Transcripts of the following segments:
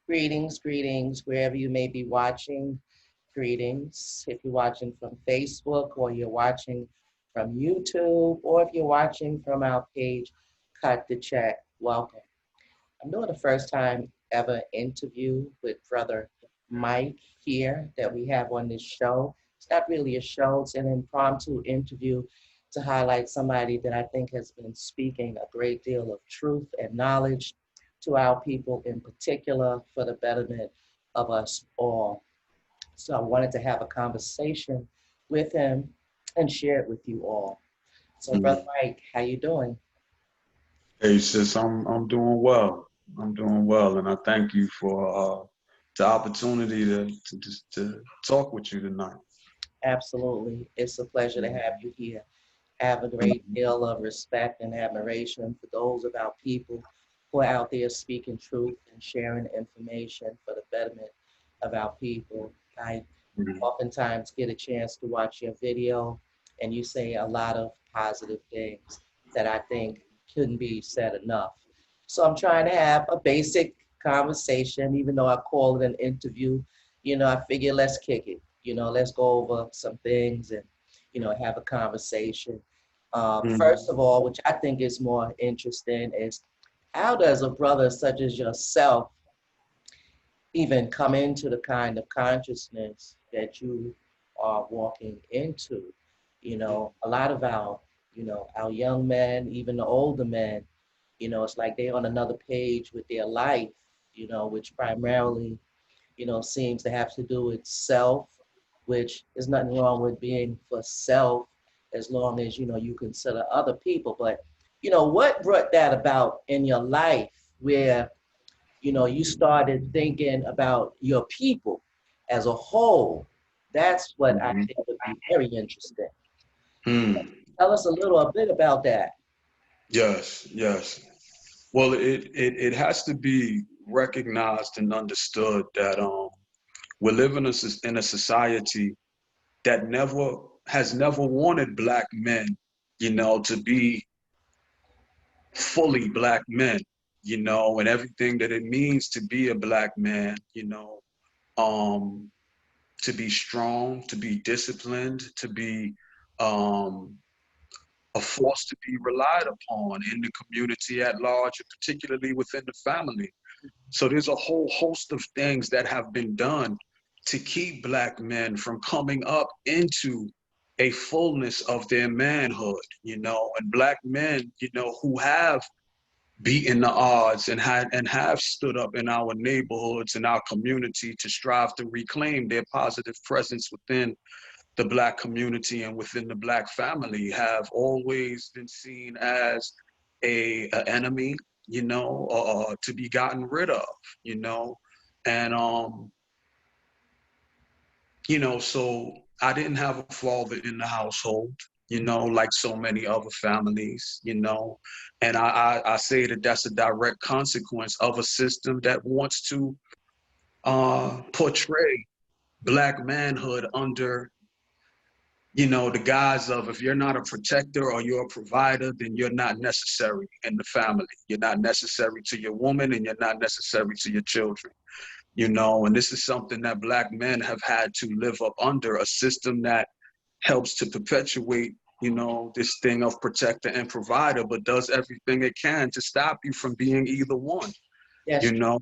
Greetings, greetings, wherever you may be watching. Greetings. If you're watching from Facebook or you're watching from YouTube or if you're watching from our page, Cut the Check, welcome. I'm doing the first time ever interview with Brother Mike here that we have on this show. It's not really a show, it's an impromptu interview to highlight somebody that I think has been speaking a great deal of truth and knowledge to our people in particular for the betterment of us all. So I wanted to have a conversation with him and share it with you all. So Brother Mhm. Mike, how you doing? Hey sis, I'm doing well. I'm doing well, and I thank you for the opportunity to talk with you tonight. Absolutely. It's a pleasure to have you here. I have a great Mhm. deal of respect and admiration for those of our people who are out there speaking truth and sharing information for the betterment of our people. I Mhm. oftentimes get a chance to watch your video and you say a lot of positive things that I think couldn't be said enough. So I'm trying to have a basic conversation, even though I call it an interview. I figure let's kick it. Let's go over some things and, have a conversation. First Mhm. of all, which I think is more interesting, is how does a brother such as yourself even come into the kind of consciousness that you are walking into? A lot of our young men, even the older men, it's like they're on another page with their life, which primarily, seems to have to do with self, which is nothing wrong with being for self as long as, you consider other people. But, what brought that about in your life where you started thinking about your people as a whole? That's what I Mhm. think would be very interesting. Hmm. Tell us a bit about that. Yes, yes. Well, it has to be recognized and understood that we're living in a society that never wanted black men, to be fully black men, and everything that it means to be a black man, um, to be strong, to be disciplined, to be um, a force to be relied upon in the community at large, and particularly within the family. So there's a whole host of things that have been done to keep black men from coming up into a fullness of their manhood, and black men, who have beaten the odds and have stood up in our neighborhoods and our community to strive to reclaim their positive presence within the black community and within the black family have always been seen as a enemy, to be gotten rid of, you know, and so I didn't have a father in the household, like so many other families, and I say that that's a direct consequence of a system that wants to portray black manhood under, the guise of, if you're not a protector or you're a provider, then you're not necessary in the family. You're not necessary to your woman and you're not necessary to your children, and this is something that black men have had to live up under, a system that helps to perpetuate, this thing of protector and provider, but does everything it can to stop you from being either one, That's you true. know?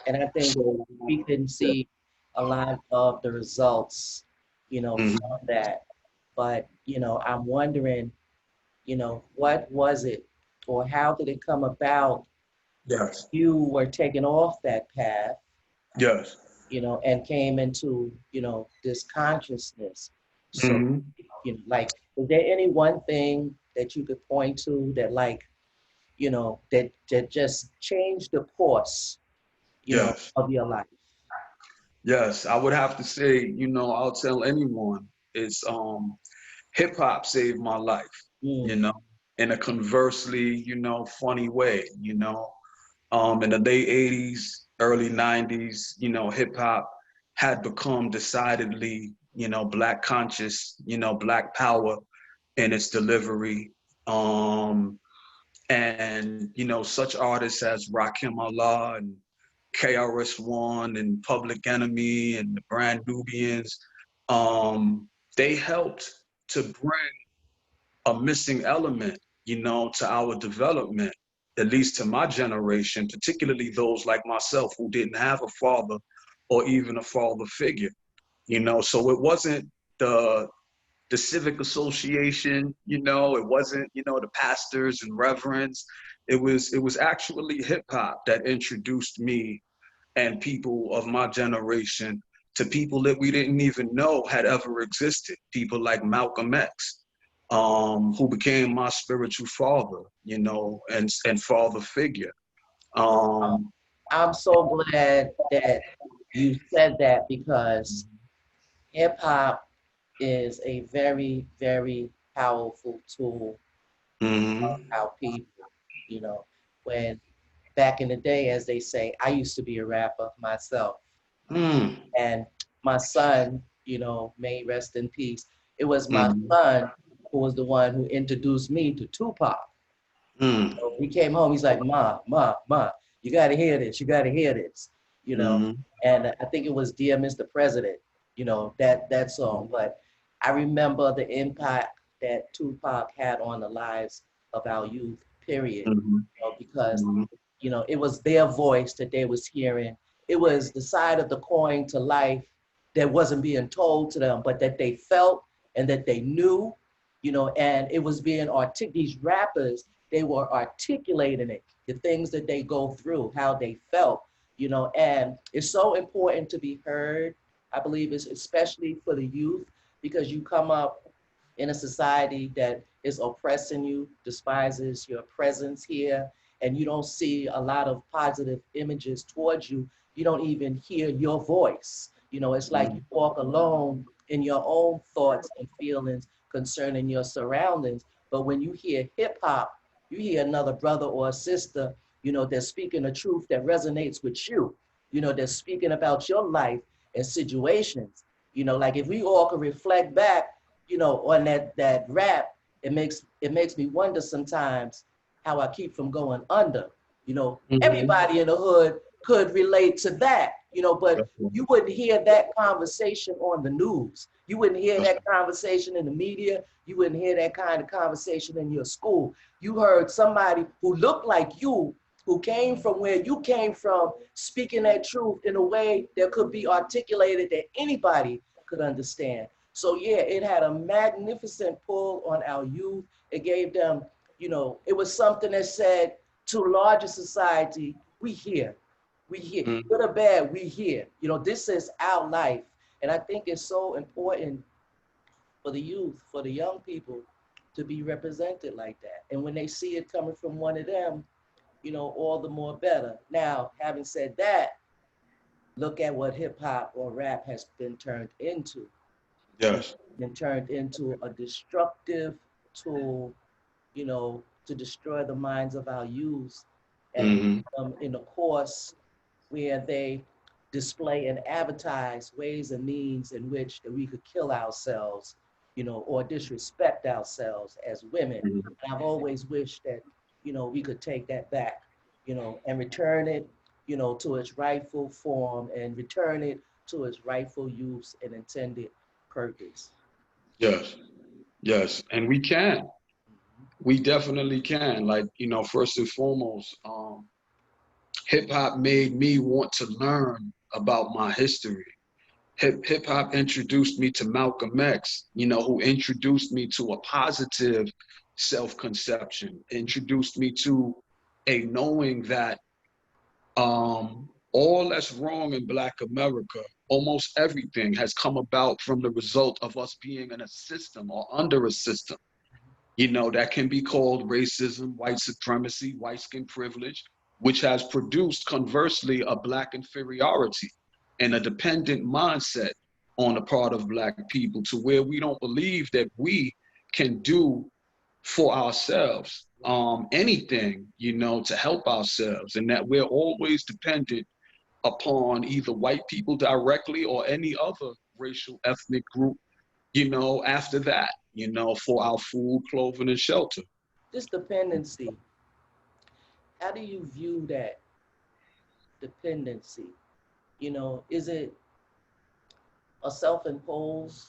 And I think So, we can see a lot of the results, mhm, from that. But, I'm wondering, what was it or how did it come about yes, you were taken off that path, yes. and came into, this consciousness. So, Hmm. like, is there any one thing that you could point to that, like, that just changed the course, Yes. of your life? Yes, I would have to say, I'll tell anyone, it's hip hop saved my life, you Mm, know, in a conversely, funny way, in the late 80s, early 90s, hip hop had become decidedly, black conscious, black power in its delivery. And, such artists as Rakim Allah and KRS-One and Public Enemy and the Brand Nubians. They helped to bring a missing element, to our development, at least to my generation, particularly those like myself who didn't have a father or even a father figure, So it wasn't the civic association, it wasn't, the pastors and reverends. It was actually hip hop that introduced me and people of my generation to people that we didn't even know had ever existed. People like Malcolm X, who became my spiritual father, and father figure. Um, I'm so glad that you said that because hip hop is a very, very powerful tool mhm, of our people. You know, when back in the day, as they say, I used to be a rapper myself. mm, And my son, may rest in peace. It was my mm, son who was the one who introduced me to Tupac. mm, He came home, he's like, Ma, you got to hear this. You got to hear this, you know. mm, And I think it was Dear Mr. President, that song. But I remember the impact that Tupac had on the lives of our youth, period, mhm, because, mhm, it was their voice that they was hearing. It was the side of the coin to life that wasn't being told to them, but that they felt and that they knew, and it was being these rappers, they were articulating it, the things that they go through, how they felt, and it's so important to be heard. I believe it's especially for the youth because you come up in a society that is oppressing you, despises your presence here, and you don't see a lot of positive images towards you. You don't even hear your voice. It's like you mhm, walk alone in your own thoughts and feelings concerning your surroundings. But when you hear hip hop, you hear another brother or a sister, that's speaking the truth that resonates with you, that's speaking about your life and situations. Like if we all could reflect back, on that rap, it makes me wonder sometimes how I keep from going under. mhm. Everybody in the hood could relate to that, but That's right. you wouldn't hear that conversation on the news. You wouldn't hear That's that conversation in the media. You wouldn't hear that kind of conversation in your school. You heard somebody who looked like you, who came from where you came from, speaking that truth in a way that could be articulated that anybody could understand. So yeah, it had a magnificent pull on our youth. It gave them, it was something that said to larger society, we here, mhm. good or bad, we here. This is our life. And I think it's so important for the youth, for the young people to be represented like that. And when they see it coming from one of them, all the more better. Now, having said that, look at what hip hop or rap has been turned into. Yes. Been turned into a destructive tool, to destroy the minds of our youth and put Mhm, them in a course where they display and advertise ways and means in which that we could kill ourselves, or disrespect ourselves as women. mhm. And I've always wished that, we could take that back, and return it, to its rightful form and return it to its rightful use and intended purpose. Yes. Yes. And we can. We definitely can. Like, first and foremost, hip hop made me want to learn about my history. Hip hop introduced me to Malcolm X, who introduced me to a positive self conception, introduced me to a knowing that all that's wrong in Black America, almost everything has come about from the result of us being in a system or under a system, that can be called racism, white supremacy, white skin privilege, which has produced conversely a Black inferiority and a dependent mindset on the part of Black people to where we don't believe that we can do for ourselves anything, to help ourselves, and that we're always dependent upon either white people directly or any other racial ethnic group, after that, for our food, clothing, and shelter. This dependency, how do you view that? dependency? Is it a self-imposed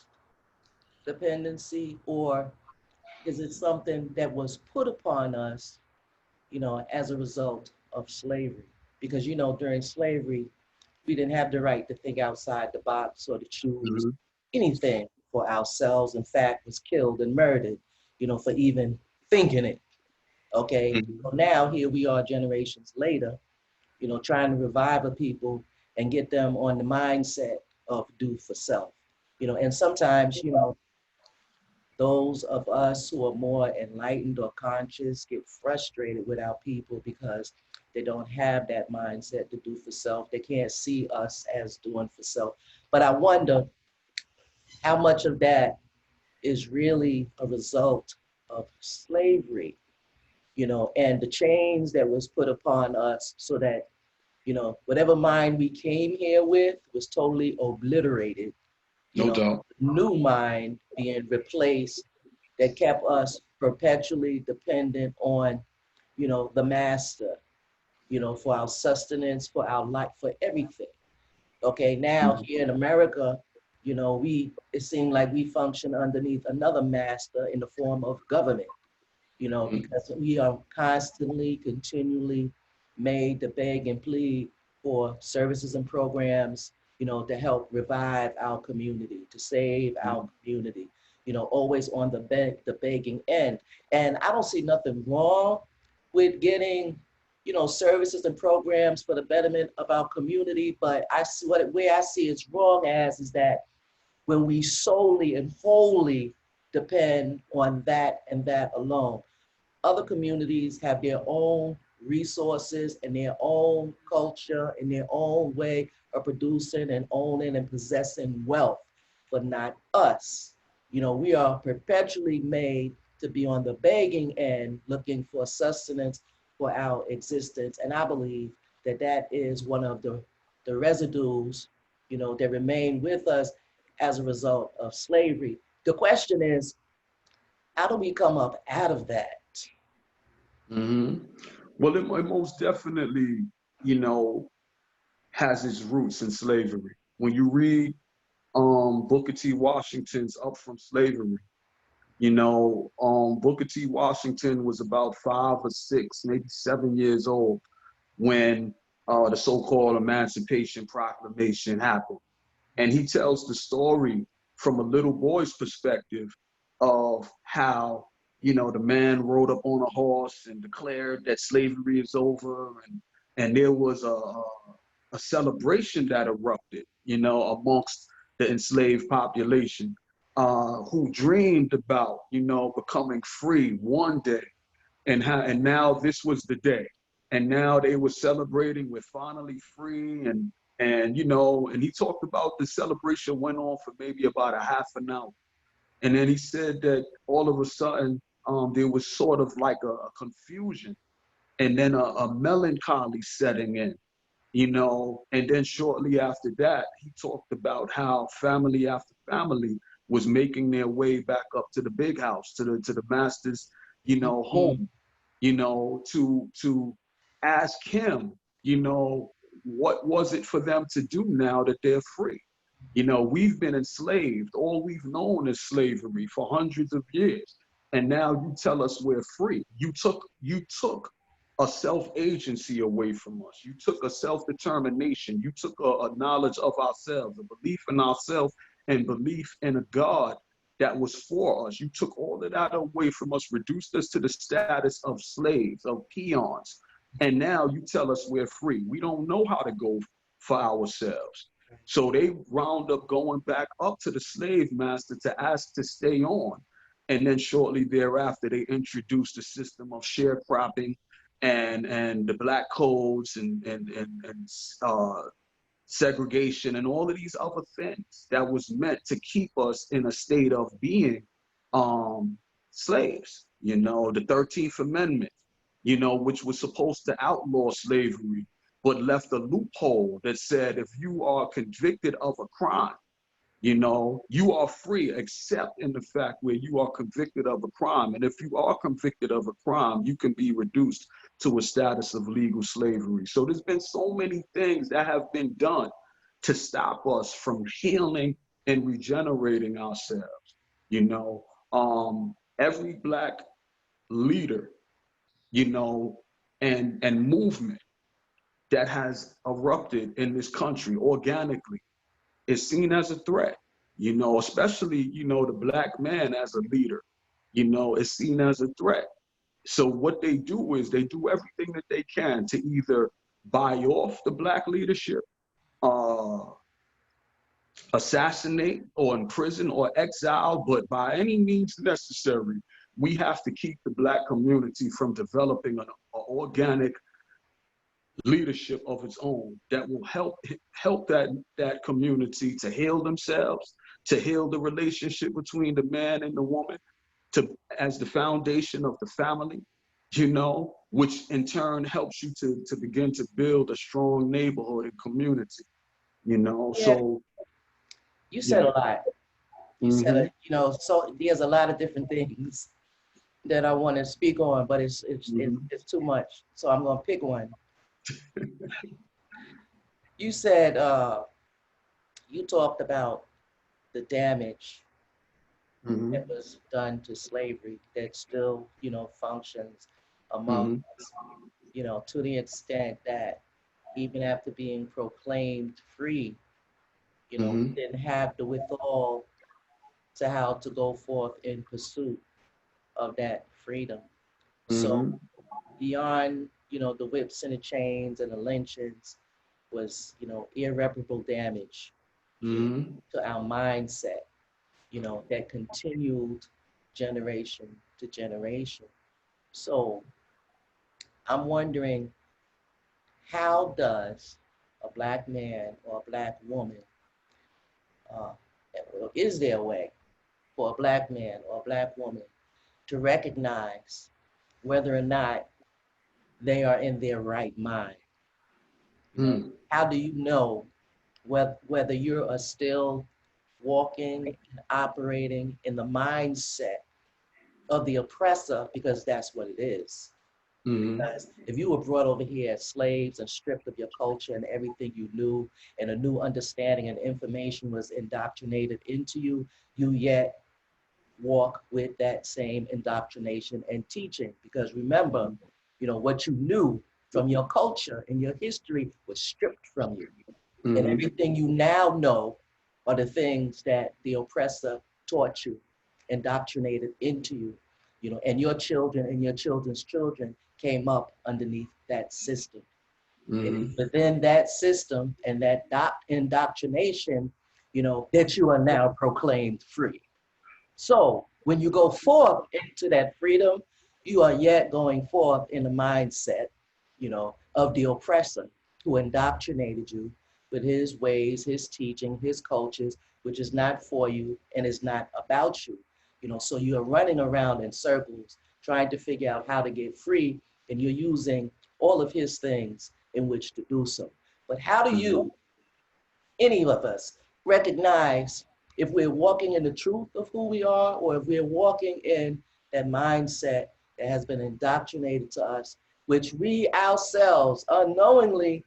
dependency, or is it something that was put upon us, as a result of slavery? Because, during slavery, we didn't have the right to think outside the box or to choose Mhm. anything for ourselves. In fact, was killed and murdered, for even thinking it. Okay. Mhm. So now here we are generations later, trying to revive a people and get them on the mindset of do for self. And sometimes, those of us who are more enlightened or conscious get frustrated with our people because they don't have that mindset to do for self. They can't see us as doing for self. But I wonder how much of that is really a result of slavery, and the chains that was put upon us so that, whatever mind we came here with was totally obliterated, No doubt. new mind being replaced that kept us perpetually dependent on, the master, for our sustenance, for our life, for everything. Okay, now Mhm. here in America, it seemed like we function underneath another master in the form of government, Mhm. because we are constantly, continually made to beg and plead for services and programs, to help revive our community, to save our Mhm. community, always on the begging end. And I don't see nothing wrong with getting, services and programs for the betterment of our community, but I see where I see it's wrong as is that when we solely and wholly depend on that and that alone. Other communities have their own resources and their own culture and their own way of producing and owning and possessing wealth, but not us. We are perpetually made to be on the begging end, looking for sustenance for our existence. And I believe that that is one of the residues, that remain with us as a result of slavery. The question is, how do we come up out of that? Mhm. Well, it most definitely, you know, has its roots in slavery. When you read Booker T. Washington's Up From Slavery, Booker T. Washington was about 5 or 6, maybe 7 years old when the so-called Emancipation Proclamation happened. And he tells the story from a little boy's perspective of how, the man rode up on a horse and declared that slavery is over. And there was a celebration that erupted, amongst the enslaved population who dreamed about, becoming free one day. And now this was the day, and now they were celebrating, we're finally free. And he talked about the celebration went on for maybe about a half an hour. And then he said that all of a sudden there was sort of like a confusion, and then a melancholy setting in. And then shortly after that, he talked about how family after family was making their way back up to the big house, to the master's, Mhm. home, to ask him, you know, what was it for them to do now that they're free? We've been enslaved. All we've known is slavery for hundreds of years. And now you tell us we're free. You took a self-agency away from us. You took a self-determination. You took a knowledge of ourselves, a belief in ourselves, and belief in a God that was for us. You took all of that away from us, reduced us to the status of slaves, of peons. And now you tell us we're free. We don't know how to go for ourselves. So they wound up going back up to the slave master to ask to stay on. And then shortly thereafter, they introduced a system of sharecropping and the black codes and segregation and all of these other things that was meant to keep us in a state of being um, slaves. The 13th Amendment, which was supposed to outlaw slavery, but left a loophole that said if you are convicted of a crime, you are free except in the fact where you are convicted of a crime. And if you are convicted of a crime, you can be reduced to a status of legal slavery. So there's been so many things that have been done to stop us from healing and regenerating ourselves. You know, every Black leader, you know, and movement that has erupted in this country organically is seen as a threat, you know, especially, you know, the Black man as a leader, you know, is seen as a threat. So what they do is they do everything that they can to either buy off the Black leadership, uh, assassinate or imprison or exile, but by any means necessary, we have to keep the Black community from developing an organic leadership of its own that will help that community to heal themselves, to heal the relationship between the man and the woman, to as the foundation of the family, you know, which in turn helps you to begin to build a strong neighborhood and community, you know. Yeah, So you said yeah. a lot. You said, Mm-hmm. you know, so there's a lot of different things that I want to speak on, but Mm-hmm. it's too much. So I'm gonna pick one. You said you talked about the damage that Mm-hmm. was done to slavery that still, you know, functions among Mm-hmm. us, you know, to the extent that even after being proclaimed free, you know, Mm-hmm. we didn't have the withal to how to go forth in pursuit of that freedom. So Mm-hmm. beyond, you know, the whips and the chains and the lynchings was, you know, irreparable damage, you know, Mm-hmm. to our mindset, you know, that continued generation to generation. So I'm wondering, how does a Black man or a Black woman, uh, is there a way for a Black man or a Black woman to recognize whether or not they are in their right mind? You know, Mm-hmm. how do you know whether you are still walking and operating in the mindset of the oppressor, because that's what it is. Mm-hmm. Because if you were brought over here as slaves and stripped of your culture and everything you knew, and a new understanding and information was indoctrinated into you, you yet walk with that same indoctrination and teaching. Because remember, you know, what you knew from your culture and your history was stripped from you. And Mm-hmm. everything you now know are the things that the oppressor taught you, indoctrinated into you, you know, and your children and your children's children came up underneath that system. It is Mm-hmm. within that system and that indoctrination, you know, that you are now proclaimed free. So when you go forth into that freedom, you are yet going forth in the mindset, you know, of the oppressor who indoctrinated you with his ways, his teaching, his cultures, which is not for you and is not about you. You know, so you're running around in circles trying to figure out how to get free, and you're using all of his things in which to do so. But how do Mm-hmm. you, any of us, recognize if we're walking in the truth of who we are, or if we're walking in that mindset that has been indoctrinated to us, which we ourselves unknowingly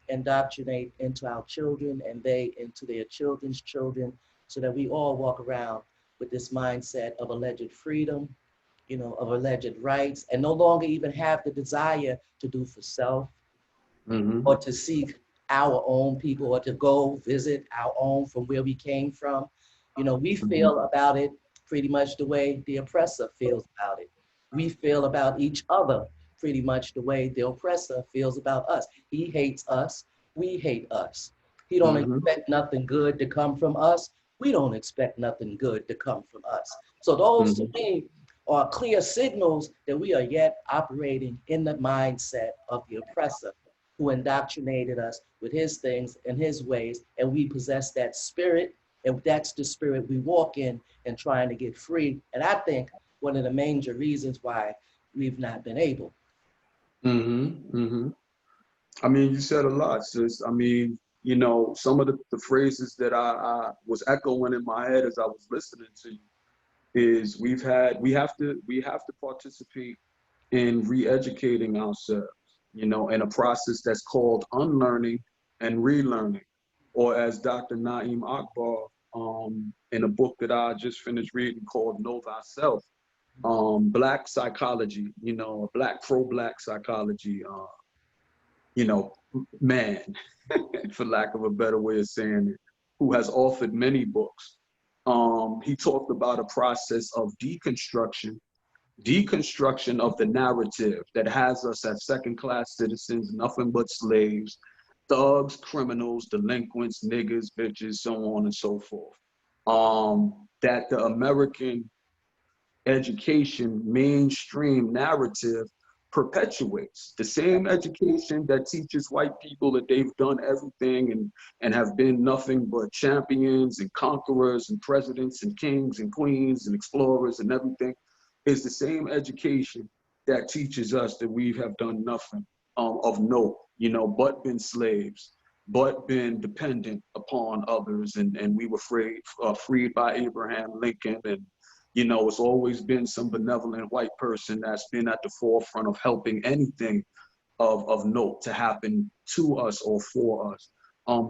indoctrinate into our children and they into their children's children, so that we all walk around with this mindset of alleged freedom, you know, of alleged rights, and no longer even have the desire to do for self, Mm-hmm. or to seek our own people, or to go visit our own from where we came from. You know, we Mm-hmm. feel about it pretty much the way the oppressor feels about it. We feel about each other pretty much the way the oppressor feels about us. He hates us, we hate us. He don't Mm-hmm. expect nothing good to come from us. We don't expect nothing good to come from us. So those to Mm-hmm. me are clear signals that we are yet operating in the mindset of the oppressor, who indoctrinated us with his things and his ways, and we possess that spirit, and that's the spirit we walk in and trying to get free. And I think one of the major reasons why we've not been able. Mm-hmm. Mm-hmm. I mean, you said a lot, sis. I mean, you know, some of the phrases that I was echoing in my head as I was listening to you is we have to participate in re-educating ourselves, in a process that's called unlearning and relearning, or as Dr. Naeem Akbar, in a book that I just finished reading called Know Thyself, Black psychology, Black pro-Black psychology, you know, man, for lack of a better way of saying it, who has authored many books. He talked about a process of deconstruction of the narrative that has us as second-class citizens, nothing but slaves, thugs, criminals, delinquents, niggas, bitches, so on and so forth. That the American education mainstream narrative perpetuates the same education that teaches white people that they've done everything and have been nothing but champions and conquerors and presidents and kings and queens and explorers and everything is the same education that teaches us that we have done nothing of note, but been slaves, but been dependent upon others, and we were freed by Abraham Lincoln, and it's always been some benevolent white person that's been at the forefront of helping anything of note to happen to us or for us.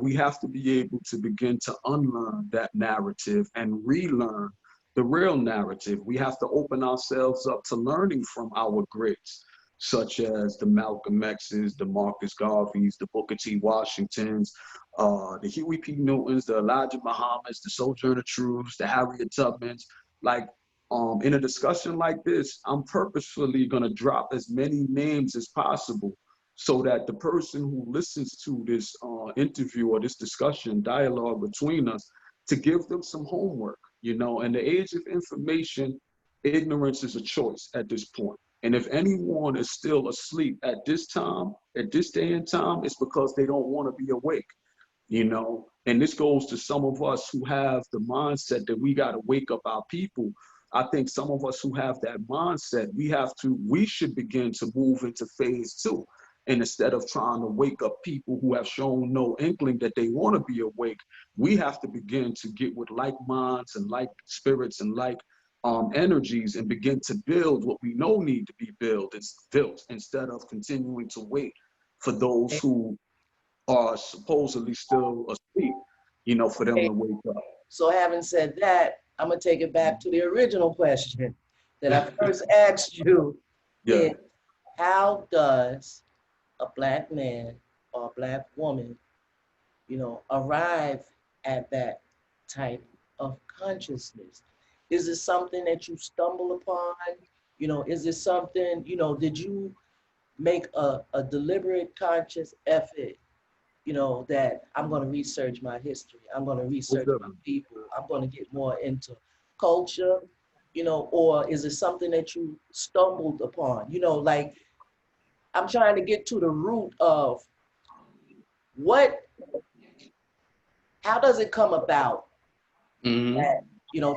We have to be able to begin to unlearn that narrative and relearn the real narrative. We have to open ourselves up to learning from our greats, such as the Malcolm X's, the Marcus Garveys, the Booker T. Washingtons, the Huey P. Newtons, the Elijah Muhammads, the Sojourner Truths, the Harriet Tubmans. Like, in a discussion like this, I'm purposefully going to drop as many names as possible so that the person who listens to this interview or this discussion, dialogue between us, to give them some homework. In the age of information, ignorance is a choice at this point. And if anyone is still asleep at this time, at this day and time, it's because they don't want to be awake. And this goes to some of us who have the mindset that we got to wake up our people. I think some of us who have that mindset, we should begin to move into phase two. And instead of trying to wake up people who have shown no inkling that they want to be awake, we have to begin to get with like minds and like spirits and like energies and begin to build what we know need to be built instead of continuing to wait for those who are supposedly still asleep, for them Okay. to wake up. So having said that, I'm gonna take it back to the original question that I first asked you Yeah. is how does a Black man or a Black woman, arrive at that type of consciousness? Is it something that you stumble upon? Is it something, did you make a deliberate conscious effort, that I'm going to research my history, I'm going to research my people, I'm going to get more into culture, or is it something that you stumbled upon? Like I'm trying to get to the root of what, how does it come about Mm-hmm. that,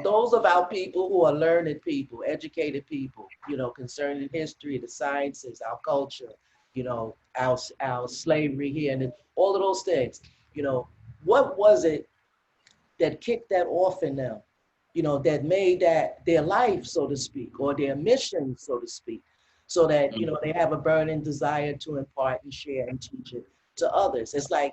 those of our people who are learned people, educated people, concerning history, the sciences, our culture, our slavery here, and all of those things, what was it that kicked that off in them, that made that their life, so to speak, or their mission, so to speak, so that, they have a burning desire to impart and share and teach it to others. It's like,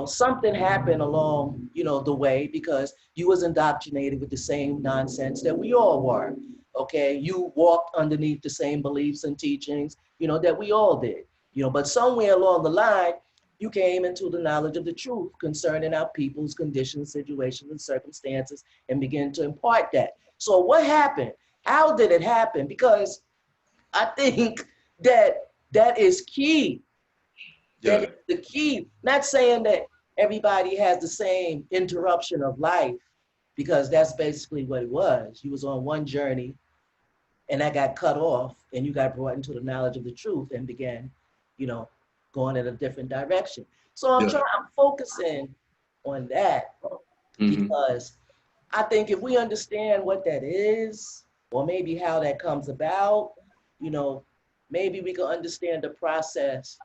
something happened along, the way because you was indoctrinated with the same nonsense that we all were, okay? You walked underneath the same beliefs and teachings, that we all did, but somewhere along the line, you came into the knowledge of the truth concerning our people's conditions, situations, and circumstances, and began to impart that. So what happened? How did it happen? Because I think that that is key. That Yeah. is the key. Not saying that everybody has the same interruption of life, because that's basically what it was. You was on one journey, and that got cut off, and you got brought into the knowledge of the truth and began, you know, going in a different direction. So Yeah. I'm focusing on that Mm-hmm. because I think if we understand what that is, or maybe how that comes about, you know, maybe we can understand the process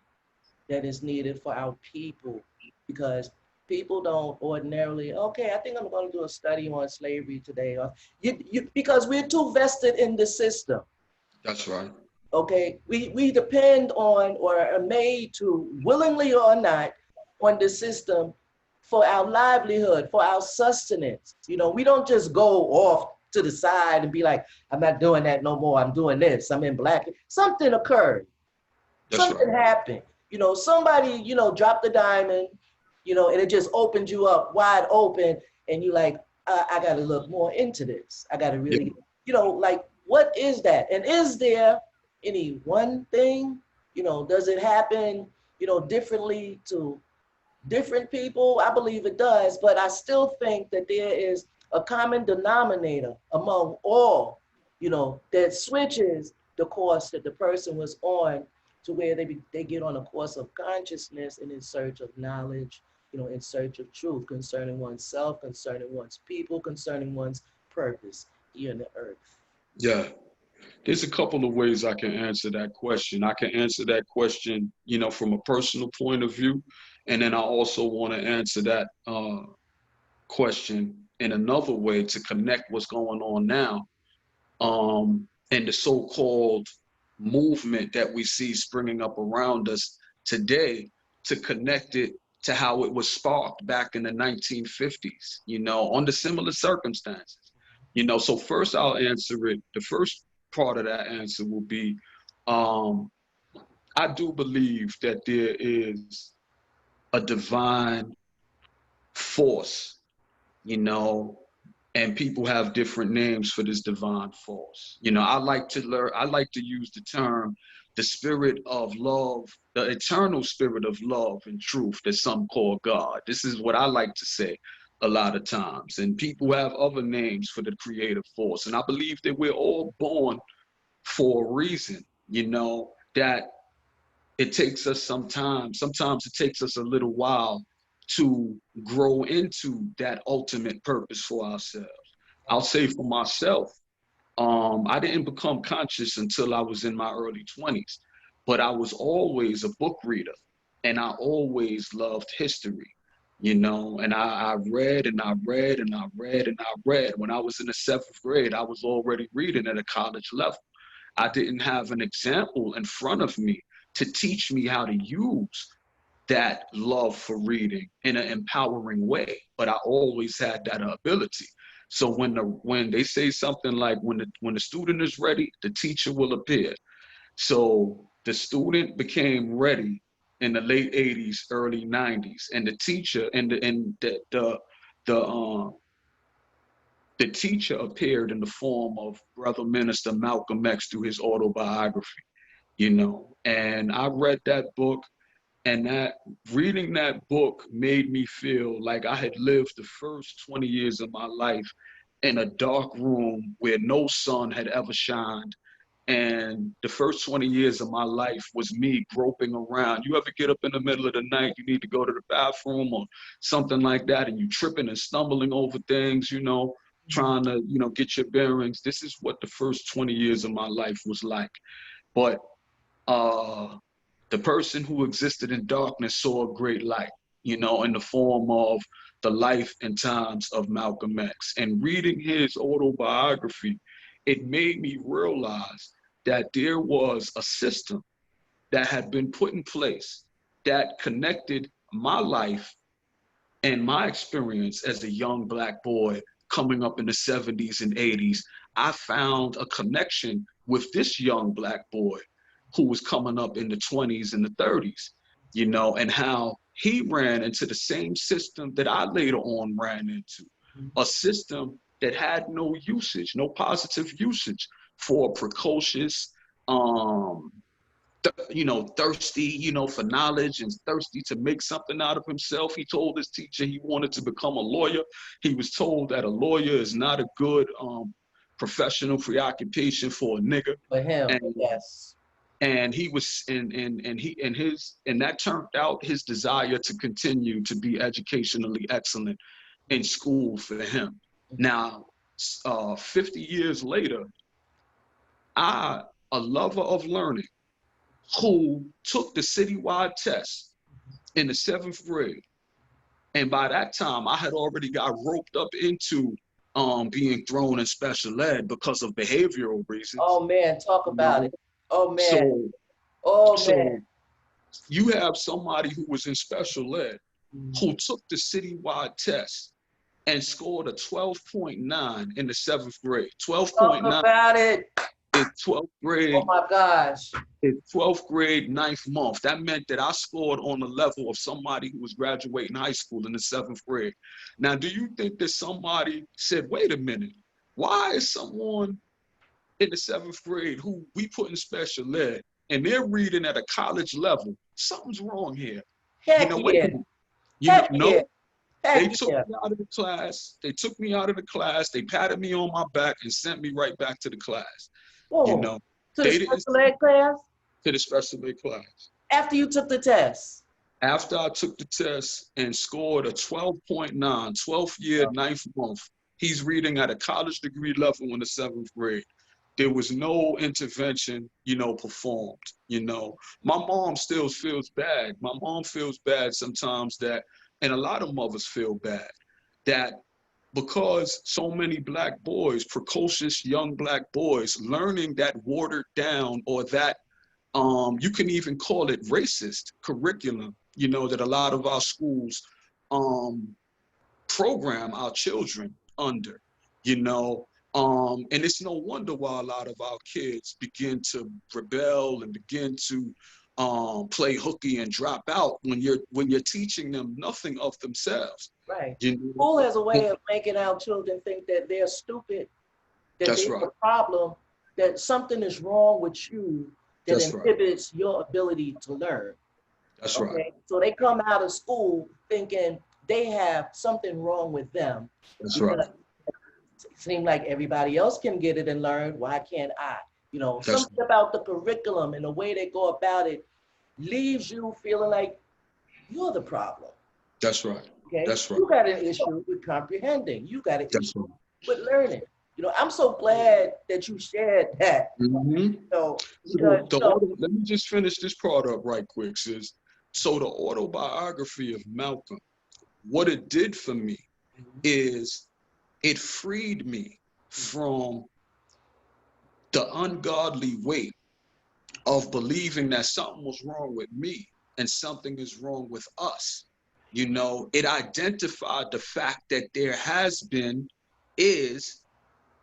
that is needed for our people, because people don't ordinarily, okay, I think I'm going to do a study on slavery today, or because we're too vested in the system. That's right. Okay, we depend on or are made to, willingly or not, on the system for our livelihood, for our sustenance. You know, we don't just go off to the side and be like, I'm not doing that no more. I'm doing this. I'm in black. Something occurred. That's right. Something happened. You know, somebody, dropped the diamond, and it just opened you up wide open. And you like, I got to look more into this. I got to Yeah. really, like, what is that? And is there any one thing? Does it happen, differently to different people? I believe it does, but I still think that there is a common denominator among all, that switches the course that the person was on to where they get on a course of consciousness and in search of knowledge, in search of truth concerning oneself, concerning one's people, concerning one's purpose here on the earth. Yeah. There's a couple of ways I can answer that question. I can answer that question, from a personal point of view. And then I also want to answer that question in another way to connect what's going on now, and the so-called movement that we see springing up around us today, to connect it to how it was sparked back in the 1950s, under similar circumstances. So first I'll answer it. The first part of that answer will be, um, I do believe that there is a divine force, you know, and people have different names for this divine force. I like to use the term the spirit of love, the eternal spirit of love and truth that some call God. This is what I like to say a lot of times. And people have other names for the creative force. And I believe that we're all born for a reason, that it takes us some time. Sometimes it takes us a little while to grow into that ultimate purpose for ourselves. I'll say for myself, I didn't become conscious until I was in my early 20s, but I was always a book reader and I always loved history, and I read and I read and I read and I read. When I was in the seventh grade, I was already reading at a college level. I didn't have an example in front of me to teach me how to use that love for reading in an empowering way, but I always had that ability. So when they say something like when the student is ready, the teacher will appear. So the student became ready in the late 80s, early 90s, and the teacher the teacher appeared in the form of Brother Minister Malcolm X through his autobiography, and I read that book, and that reading that book made me feel like I had lived the first 20 years of my life in a dark room where no sun had ever shined. And the first 20 years of my life was me groping around. You ever get up in the middle of the night, you need to go to the bathroom or something like that, and you tripping and stumbling over things, trying to, get your bearings. This is what the first 20 years of my life was like. But uh, the person who existed in darkness saw a great light, in the form of the life and times of Malcolm X. And reading his autobiography, it made me realize that there was a system that had been put in place that connected my life and my experience as a young Black boy coming up in the 70s and 80s. I found a connection with this young Black boy who was coming up in the 20s and the 30s, and how he ran into the same system that I later on ran into, a system that had no usage, no positive usage for precocious, um, thirsty, for knowledge and thirsty to make something out of himself. He told his teacher he wanted to become a lawyer. He was told that a lawyer is not a good professional preoccupation for a nigga. For him, And yes. and he was and that turned out his desire to continue to be educationally excellent in school for him. Now, 50 years later, I, a lover of learning, who took the citywide test in the seventh grade. And by that time, I had already got roped up into being thrown in special ed because of behavioral reasons. Oh man, talk You about know, it. Oh man. So, Oh so man. you have somebody who was in special ed Mm. who took the citywide test and scored a 12.9 in the seventh grade. Talk 12.9 about it. in 12th Oh grade, my gosh. in 12th grade, ninth month. That meant that I scored on the level of somebody who was graduating high school in the seventh grade. Now, do you think that somebody said, wait a minute, why is someone in the seventh grade who we put in special ed and they're reading at a college level? Something's wrong here. You Heck know, wait a yeah. minute. You know, Heck yeah. no, they Heck took yeah. me out of the class. They took me out of the class. They patted me on my back and sent me right back to the class. You Whoa. know, To the they didn't special send me ed class to the special ed class. after you took the test. After I took the test and scored a 12.9, 12th year, ninth month, he's reading at a college degree level in the seventh grade. There was no intervention, performed. My mom still feels bad. My mom feels bad sometimes that, and a lot of mothers feel bad that because so many black boys, precocious young black boys, learning that watered down or that you can even call it racist curriculum, that a lot of our schools um, program our children under, you know. And it's no wonder why a lot of our kids begin to rebel and begin to play hooky and drop out when you're teaching them nothing of themselves. Right. You know? School has a way of making our children think that they're stupid, that That's there's right. a problem, that something is wrong with you that That's right. inhibits your ability to learn. That's right. Okay. So they come out of school thinking they have something wrong with them That's right. because it seems like everybody else can get it and learn. Why can't I? That's Something about the curriculum and the way they go about it leaves you feeling like you're the problem. that's right. Okay. That's right. You got an issue with comprehending. You got an That's issue right. with learning. I'm so glad that you shared that. Mm-hmm. Because Let me just finish this part up right quick, sis. So the autobiography of Malcolm, what it did for me is it freed me from the ungodly weight of believing that something was wrong with me and something is wrong with us. It identified the fact that there has been, is,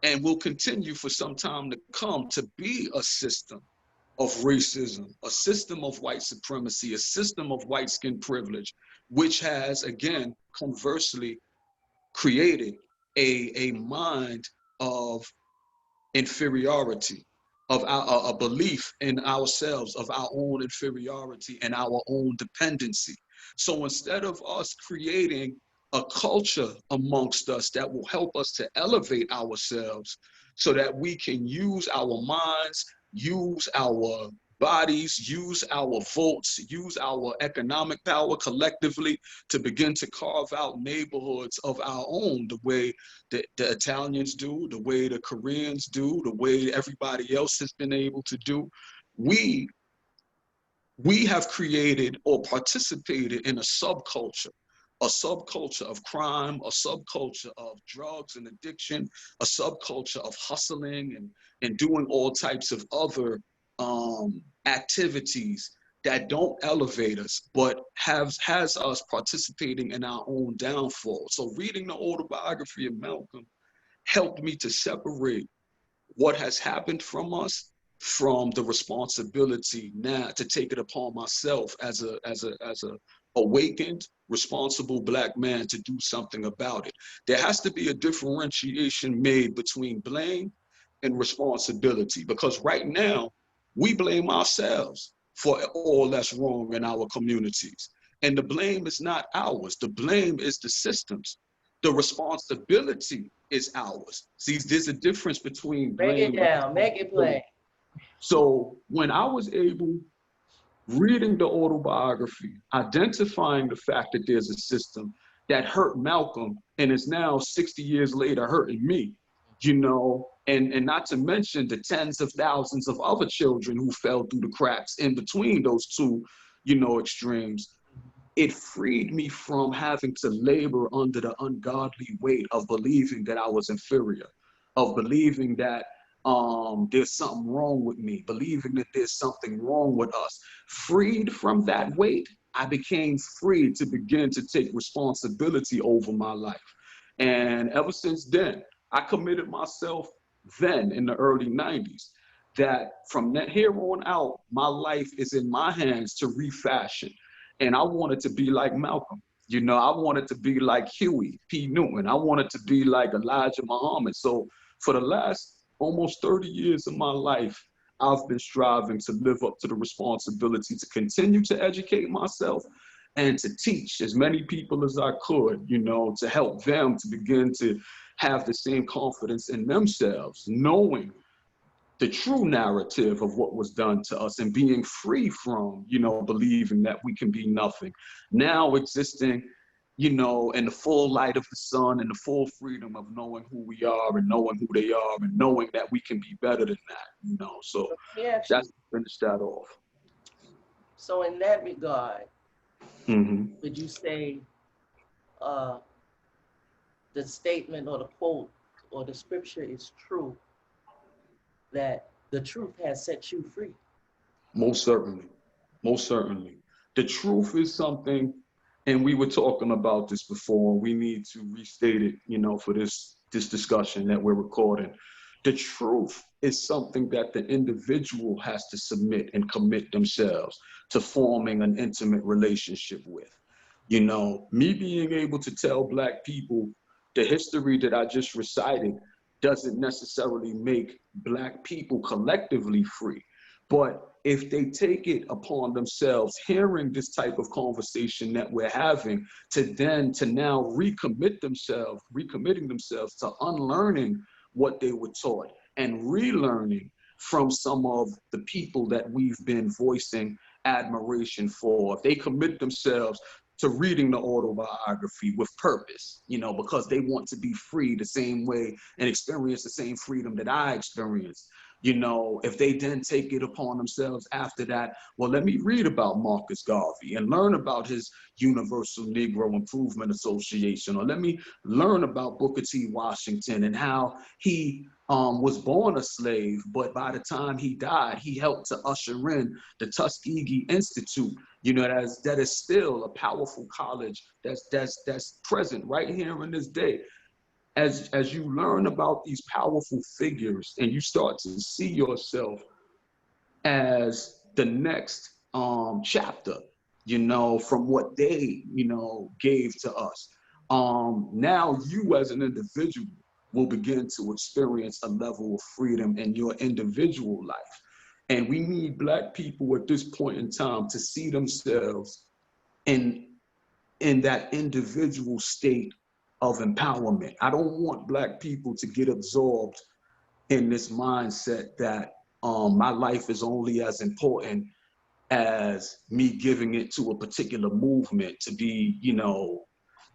and will continue for some time to come to be a system of racism, a system of white supremacy, a system of white skin privilege, which has, again, conversely, created a mind of inferiority, of a belief in ourselves, of our own inferiority and our own dependency. So instead of us creating a culture amongst us that will help us to elevate ourselves so that we can use our minds, use our bodies, use our votes, use our economic power collectively to begin to carve out neighborhoods of our own, the way the Italians do, the way the Koreans do, the way everybody else has been able to do. We we have created or participated in a subculture of crime, a subculture of drugs and addiction, a subculture of hustling and doing all types of other activities that don't elevate us, but has us participating in our own downfall. So reading the autobiography of Malcolm helped me to separate what has happened from us from the responsibility now to take it upon myself as a awakened responsible black man to do something about it. There has to be a differentiation made between blame and responsibility, because right now we blame ourselves for all that's wrong in our communities, and the blame is not ours. The blame is the system's. The responsibility is ours. See, there's a difference between break it blame and down, make it responsibility. plain. So when I was able, reading the autobiography, identifying the fact that there's a system that hurt Malcolm and is now 60 years later hurting me, and not to mention the tens of thousands of other children who fell through the cracks in between those two, extremes. It freed me from having to labor under the ungodly weight of believing that I was inferior, of believing that there's something wrong with me, believing that there's something wrong with us. Freed from that weight, I became free to begin to take responsibility over my life. And ever since then, I committed myself then in the early 90s that from that here on out, my life is in my hands to refashion. And I wanted to be like Malcolm. You know, I wanted to be like Huey P. Newton. I wanted to be like Elijah Muhammad. So for the last almost 30 years of my life, I've been striving to live up to the responsibility to continue to educate myself and to teach as many people as I could, you know, to help them to begin to have the same confidence in themselves, knowing the true narrative of what was done to us and being free from, you know, believing that we can be nothing. Now existing, you know, in the full light of the sun and the full freedom of knowing who we are and knowing who they are and knowing that we can be better than that, you know. So Let me ask that's you, finish that off. so in that regard, Mm-hmm. would you say uh, the statement or the quote or the scripture is true, that the truth has set you free? Most certainly. Most certainly. The truth is something, and we were talking about this before, we need to restate it, you know, for this discussion that we're recording. The truth is something that the individual has to submit and commit themselves to forming an intimate relationship with. You know, me being able to tell Black people the history that I just recited doesn't necessarily make Black people collectively free. But if they take it upon themselves, hearing this type of conversation that we're having, to now recommitting themselves to unlearning what they were taught and relearning from some of the people that we've been voicing admiration for. If they commit themselves to reading the autobiography with purpose, you know, because they want to be free the same way and experience the same freedom that I experienced. You know, if they then take it upon themselves after that, well, let me read about Marcus Garvey and learn about his Universal Negro Improvement Association, or let me learn about Booker T. Washington and how he was born a slave, but by the time he died, he helped to usher in the Tuskegee Institute. You know, that is still a powerful college that's present right here in this day. As you learn about these powerful figures and you start to see yourself as the next chapter, you know, from what they, you know, gave to us. Now you as an individual will begin to experience a level of freedom in your individual life. And we need Black people at this point in time to see themselves in in that individual state of empowerment. I don't want Black people to get absorbed in this mindset that my life is only as important as me giving it to a particular movement to be, you know,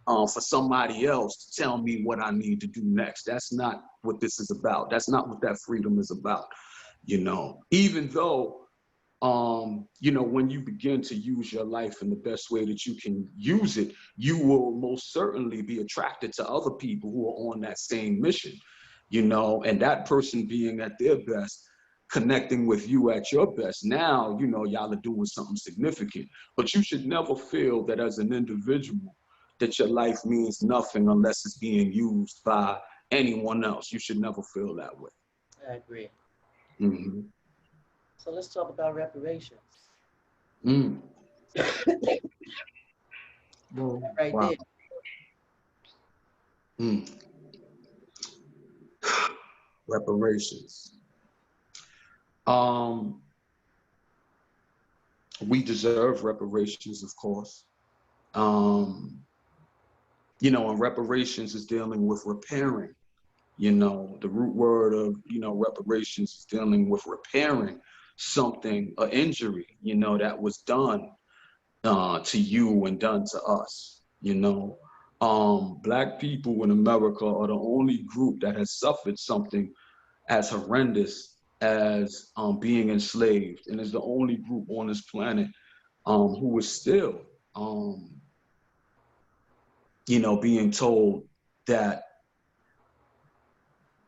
for somebody else to tell me what I need to do next. That's not what this is about. That's not what that freedom is about. You know, even though you know, when you begin to use your life in the best way that you can use it, you will most certainly be attracted to other people who are on that same mission, you know, and that person being at their best, connecting with you at your best. Now, you know, y'all are doing something significant, but you should never feel that as an individual, that your life means nothing unless it's being used by anyone else. You should never feel that way. I agree. Mm-hmm. So let's talk about reparations. Mm. Right Wow. there. Mm. Reparations. Um, we deserve reparations, of course. Um, you know, and reparations is dealing with repairing. You know, the root word of, you know, reparations is dealing with repairing something, an injury, you know, that was done to you and done to us, you know. Black people in America are the only group that has suffered something as horrendous as being enslaved, and is the only group on this planet who is still, um, you know, being told that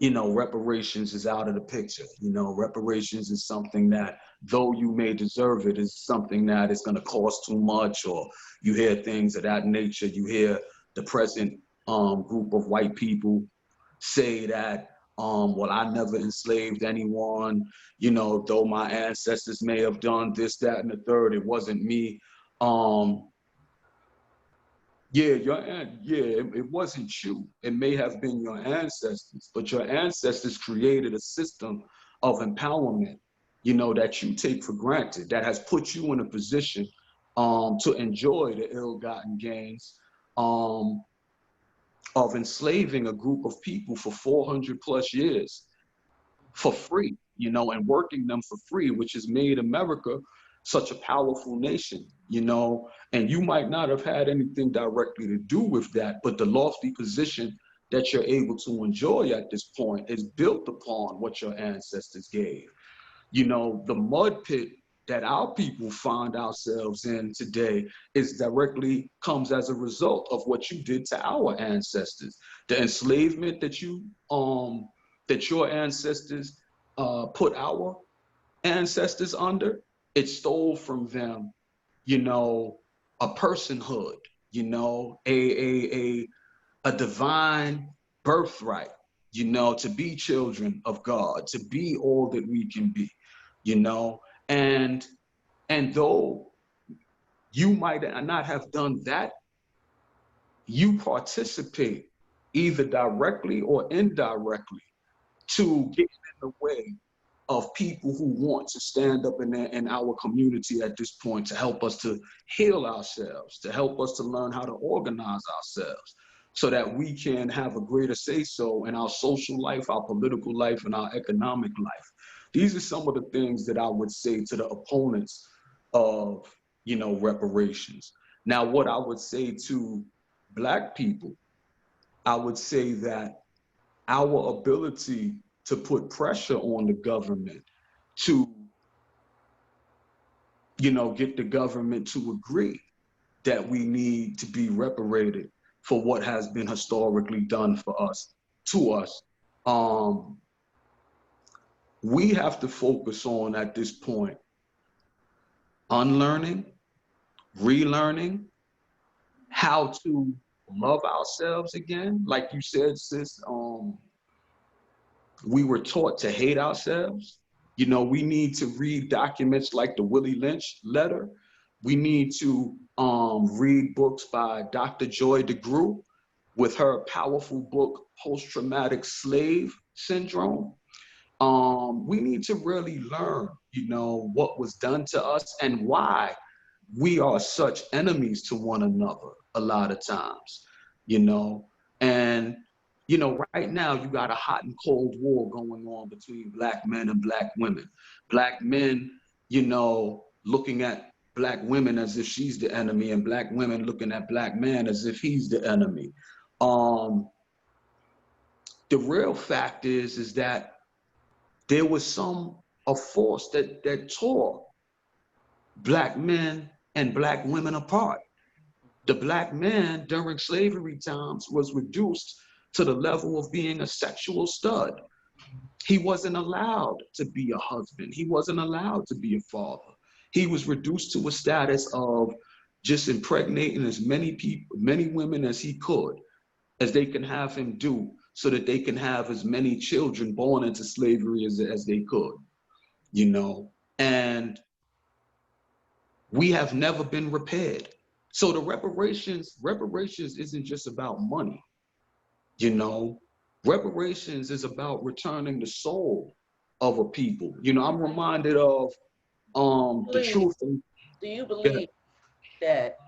reparations is out of the picture. Reparations is something that, though you may deserve it, is something that is going to cost too much, or you hear things of that nature. You hear the present group of white people say that, well, I never enslaved anyone, though my ancestors may have done this, that, and the third, it wasn't me. Um, yeah, it wasn't you. It may have been your ancestors, but your ancestors created a system of empowerment, that you take for granted, that has put you in a position to enjoy the ill-gotten gains um, of enslaving a group of people for 400 plus years for free, and working them for free, which has made America such a powerful nation, and you might not have had anything directly to do with that, but the lofty position that you're able to enjoy at this point is built upon what your ancestors gave. The mud pit that our people find ourselves in today is directly comes as a result of what you did to our ancestors. The enslavement that your ancestors put our ancestors under, it stole from them, a personhood, a divine birthright, to be children of God, to be all that we can be, you know, and though you might not have done that, you participate either directly or indirectly to get in the way of people who want to stand up in our community at this point to help us to heal ourselves, to help us to learn how to organize ourselves so that we can have a greater say-so in our social life, our political life, and our economic life. These are some of the things that I would say to the opponents of, reparations. Now, what I would say to Black people, I would say that our ability to put pressure on the government to, get the government to agree that we need to be reparated for what has been historically done for us, to us. Um, we have to focus on at this point unlearning, relearning how to love ourselves again. Like you said, sis, we were taught to hate ourselves. We need to read documents like the Willie Lynch letter. We need to read books by Dr. Joy DeGruy with her powerful book, Post-Traumatic Slave Syndrome. We need to really learn, what was done to us and why we are such enemies to one another a lot of times, and right now you got a hot and cold war going on between Black men and Black women. Black men, looking at Black women as if she's the enemy, and Black women looking at Black men as if he's the enemy. The real fact is that there was a force that tore Black men and Black women apart. The Black man during slavery times was reduced to the level of being a sexual stud. He wasn't allowed to be a husband. He wasn't allowed to be a father. He was reduced to a status of just impregnating as many people, many women as he could, as they can have him do, so that they can have as many children born into slavery as they could, and we have never been repaired. So the reparations isn't just about money, you know. Reparations is about returning the soul of a people. I'm reminded of the Believe, truth. do you Yeah, believe that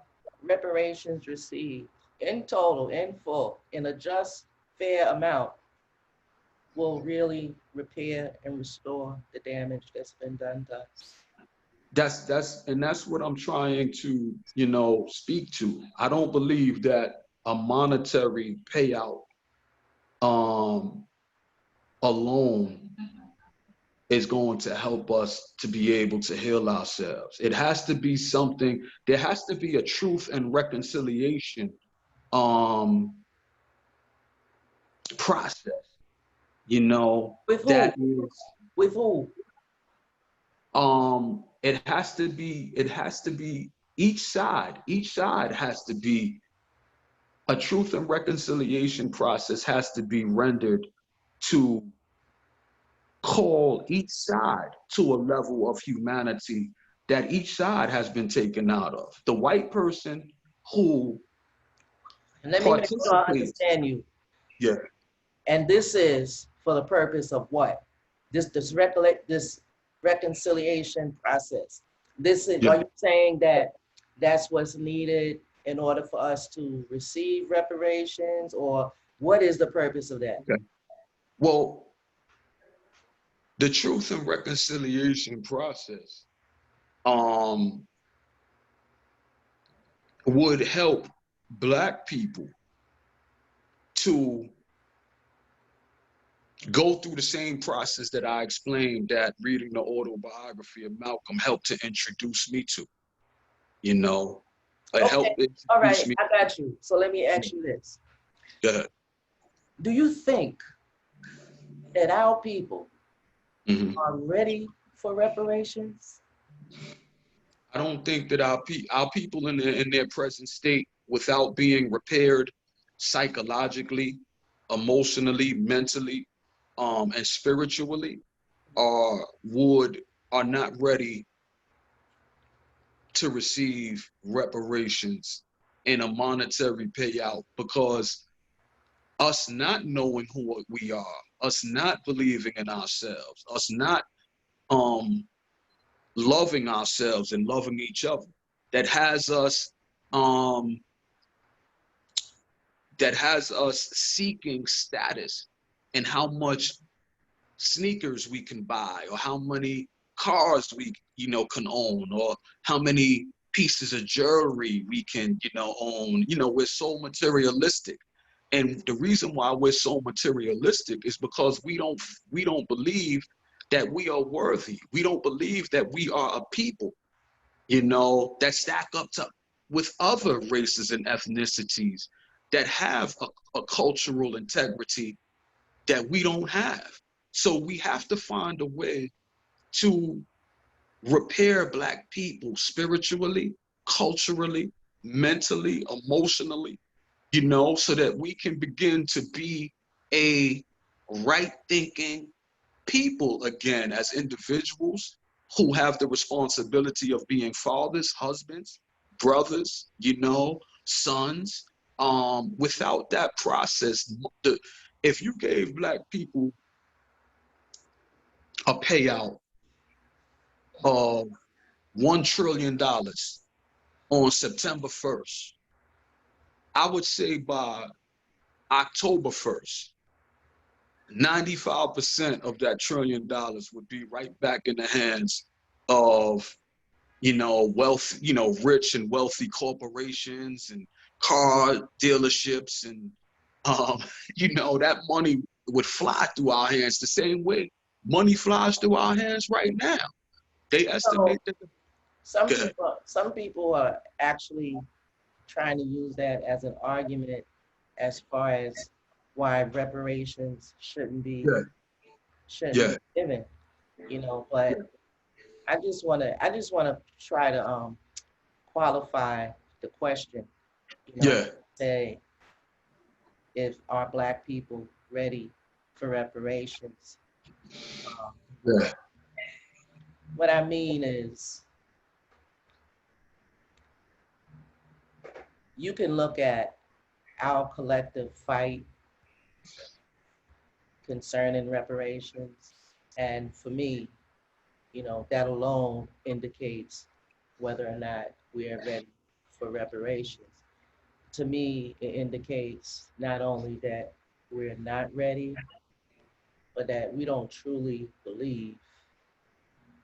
reparations received in total, in full, in a just, fair amount will really repair and restore the damage that's been done to us? that's what I'm trying to, speak to. I don't believe that a monetary payout um alone is going to help us to be able to heal ourselves. It has to be something, there has to be a truth and reconciliation um, process You know, With who? that is With who? it has to be each side has to be a truth and reconciliation process has to be rendered to call each side to a level of humanity that each side has been taken out of. The white person who And let me make sure I participates, understand you. yeah, And this is for the purpose of what? This recollect this reconciliation process. yeah, Are you saying that that's what's needed in order for us to receive reparations, or what is the purpose of that? okay. Well, the truth and reconciliation process um would help black people to go through the same process that I explained that reading the autobiography of Malcolm helped to introduce me to. You know, it Okay, helped all introduce right, me. I got you. So let me ask you this. Go Do you think that our people Mhm. are ready for reparations? I don't think that our people in their present state, without being repaired psychologically, emotionally, mentally, and spiritually, are not ready to receive reparations in a monetary payout because us not knowing who we are, us not believing in ourselves, us not um loving ourselves and loving each other, that has us um seeking status and how much sneakers we can buy or how many cars we can own or how many pieces of jewelry we can own. We're so materialistic, and the reason why we're so materialistic is because we don't believe that we are worthy. We don't believe that we are a people that stack up to with other races and ethnicities that have a cultural integrity that we don't have. So we have to find a way to repair Black people spiritually, culturally, mentally, emotionally, so that we can begin to be a right thinking people again as individuals who have the responsibility of being fathers, husbands, brothers, sons. Without that process, if you gave Black people a payout of $1 trillion on September 1st, I would say by October 1st, 95% of that $1 trillion would be right back in the hands of wealth, rich and wealthy corporations and car dealerships. And, um, that money would fly through our hands the same way money flies through our hands right now. They So estimate that. Good. some people are actually trying to use that as an argument as far as why reparations Yeah. shouldn't Yeah. be given, but I just wanna try to qualify the question, Yeah. say if are Black people ready for reparations. Um, Yeah. what I mean is you can look at our collective fight concerning reparations, and for me, that alone indicates whether or not we are ready for reparations. To me, it indicates not only that we're not ready, but that we don't truly believe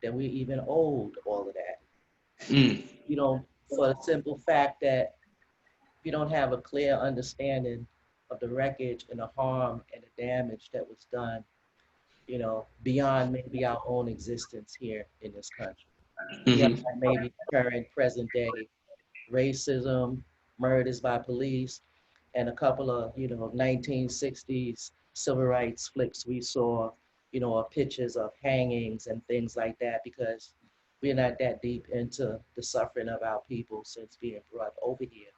that we even owed all of that. Mm. For the simple fact that we don't have a clear understanding of the wreckage and the harm and the damage that was done, beyond maybe our own existence here in this country. Beyond Mm-hmm. maybe current present day racism, murders by police, and a couple of, 1960s civil rights flicks, we saw, pictures of hangings and things like that, because we're not that deep into the suffering of our people since being brought over here,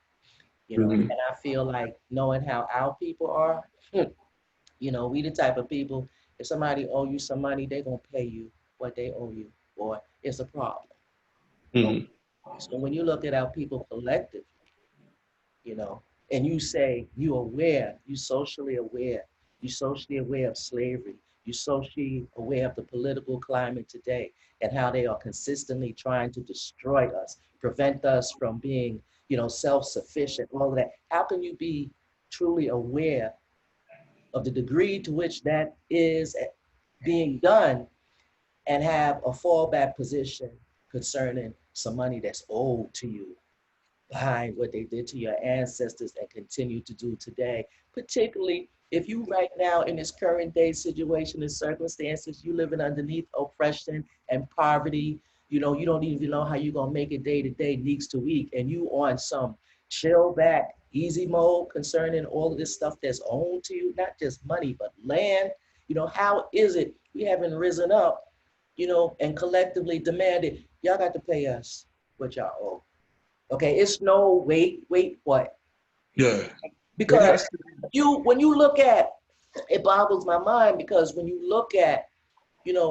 Mhm. And I feel like knowing how our people are, we the type of people, if somebody owe you some money, they're going to pay you what they owe you, or it's a problem. Okay. Mhm. So when you look at our people collectively, you know, and you say you're socially aware of slavery, you're socially aware of the political climate today and how they are consistently trying to destroy us, prevent us from being, self-sufficient, all of that. How can you be truly aware of the degree to which that is being done and have a fallback position concerning some money that's owed to you behind what they did to your ancestors and continue to do today, particularly if you right now in this current day situation and circumstances, you living underneath oppression and poverty, you don't even know how you're gonna make it day to day, weeks to week, and you on some chill back, easy mode concerning all of this stuff that's owned to you, not just money, but land. How is it we haven't risen up, and collectively demanded, y'all got to pay us what y'all owe. Okay, it's no wait, what? Yeah. It Because has to. when you look at, it boggles my mind, because when you look at,